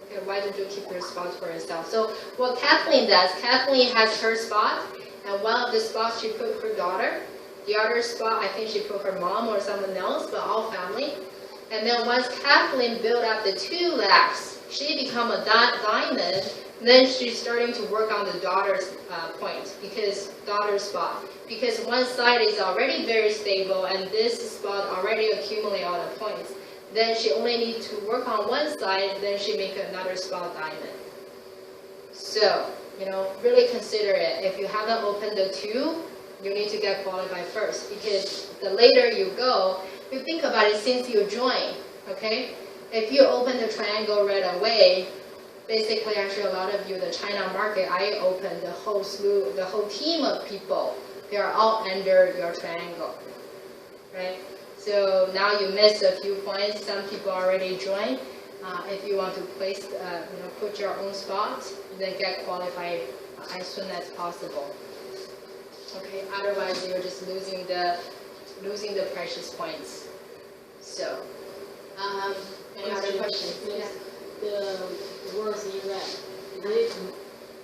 Okay, why don't you keep your spots for yourself? So what Kathleen does, Kathleen has her spot, and one of the spots she put her daughter. The other spot, I think she put her mom or someone else, but all family. And then once Kathleen built up the 2 laps, she become a diamond. Then she's starting to work on the daughter's point, because daughter's spot. Because one side is already very stable, and this spot already accumulate all the points. Then she only needs to work on one side, then she make another spot diamond. So really consider it. If you haven't opened the 2, you need to get qualified first, because the later you go, you think about it since you join, okay? If you open the triangle right away, basically, actually, a lot of you, the China market, I opened the whole team of people. They are all under your triangle, right? So now you miss a few points. Some people already joined. If you want to place, put your own spot, then get qualified as soon as possible. Okay. Otherwise, you're just losing the precious points. So, any other questions? Yeah. The words in red, is it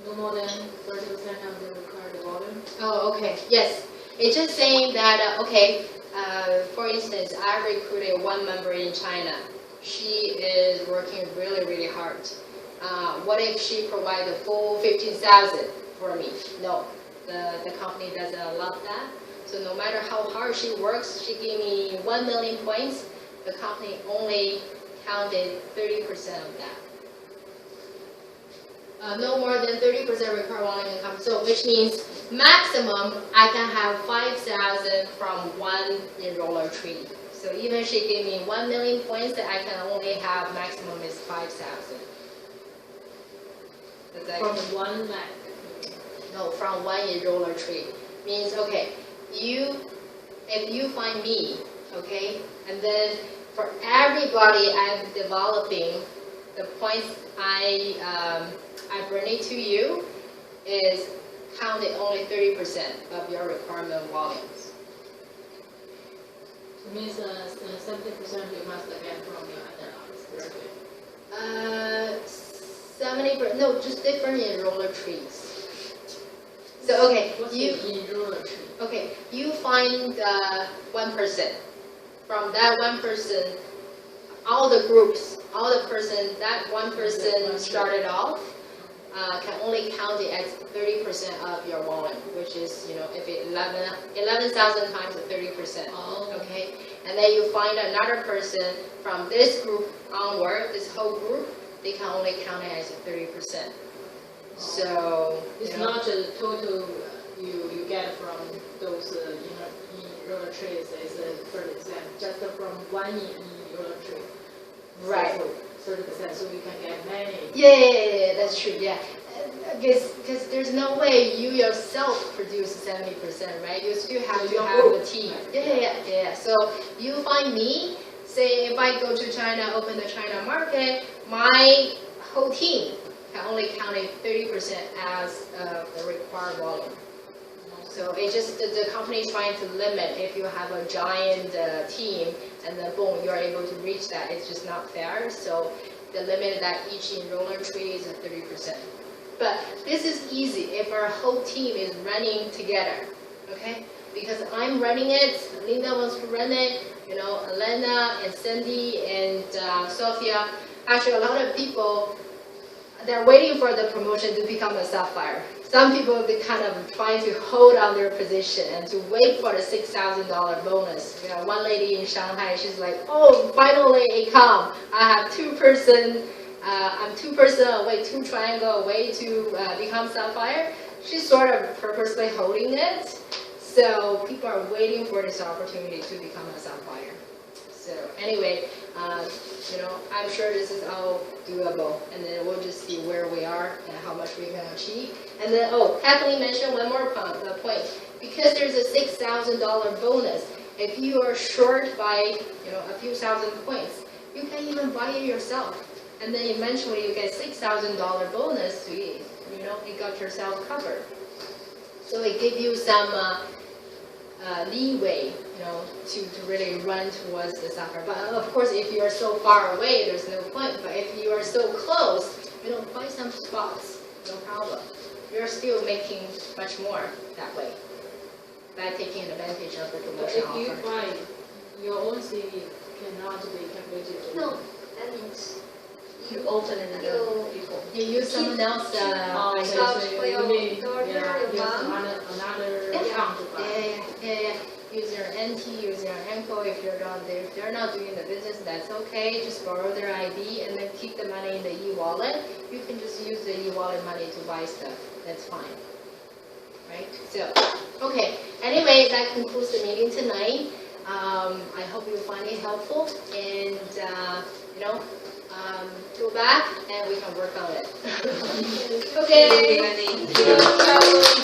no more than 30% of the required volume? Oh, okay. Yes. It's just saying that, for instance, I recruited one member in China. She is working really, really hard. What if she provides the full 15,000 for me? No, the company doesn't allow that. So no matter how hard she works, she gave me 1 million points. The company only counted 30% of that. No more than 30% required volume income. So which means maximum I can have 5,000 from one enroller tree. So even she gave me 1 million points, I can only have maximum is 5,000. From one map? No, from one enroller tree. Means, okay, if you find me, okay, and then for everybody I'm developing, the points I bring it to you is counted only 30% of your requirement volumes. It means 70% you must get from your other directly. 70%, no, just different enroller trees. So okay, What's the enroller tree? Okay, you find one person. From that one person, all the groups, all the person, that one person started off, can only count it as 30% of your volume, which is, if it 11,000 times 30%. Oh. Okay, and then you find another person from this group onward, this whole group, they can only count it as 30%. So it's not the total you get from those enroller trees is 30%, just from one enroller tree. Right. So 30%, so you can get many. Yeah, that's true. Yeah, because there's no way you yourself produce 70%, right? You still have to have a team. Yeah. So you find me. Say if I go to China, open the China market, my whole team can only count it 30% as the required volume. So it's just the company is trying to limit. If you have a giant team and then boom, you're able to reach that, it's just not fair. So the limit that each enroller tree is 30%. But this is easy if our whole team is running together, okay? Because I'm running it, Linda wants to run it, Elena and Cindy and Sophia. Actually, a lot of people, they're waiting for the promotion to become a sapphire. Some people, they kind of trying to hold on their position and to wait for the $6,000 bonus. One lady in Shanghai, she's like, oh, finally it come. I have I'm 2% away, 2 triangle away to become sapphire. She's sort of purposely holding it. So people are waiting for this opportunity to become a sapphire. So anyway, I'm sure this is all doable, and then we'll just see where we are and how much we can achieve. And then, Kathleen mentioned one more point. Because there's a $6,000 bonus, if you are short by a few thousand points, you can even buy it yourself. And then eventually you get $6,000 bonus to it. You got yourself covered. So it gives you some leeway, to really run towards the sapphire. But of course, if you are so far away, there's no point. But if you are so close, find some spots, no problem. You're still making much more that way by taking advantage of the promotion offer. But if you find your own CV cannot be calculated. No, that means you open another people. You use someone else. For your daughter, your mom. Another account. Yeah. using your NT, using your Henko. If they're not doing the business, that's okay. Just borrow their ID and then keep the money in the e-wallet. You can just use the e-wallet money to buy stuff. That's fine. Right? So, okay. Anyway, that concludes the meeting tonight. I hope you find it helpful and, go back and we can work on it. Okay. Thank you.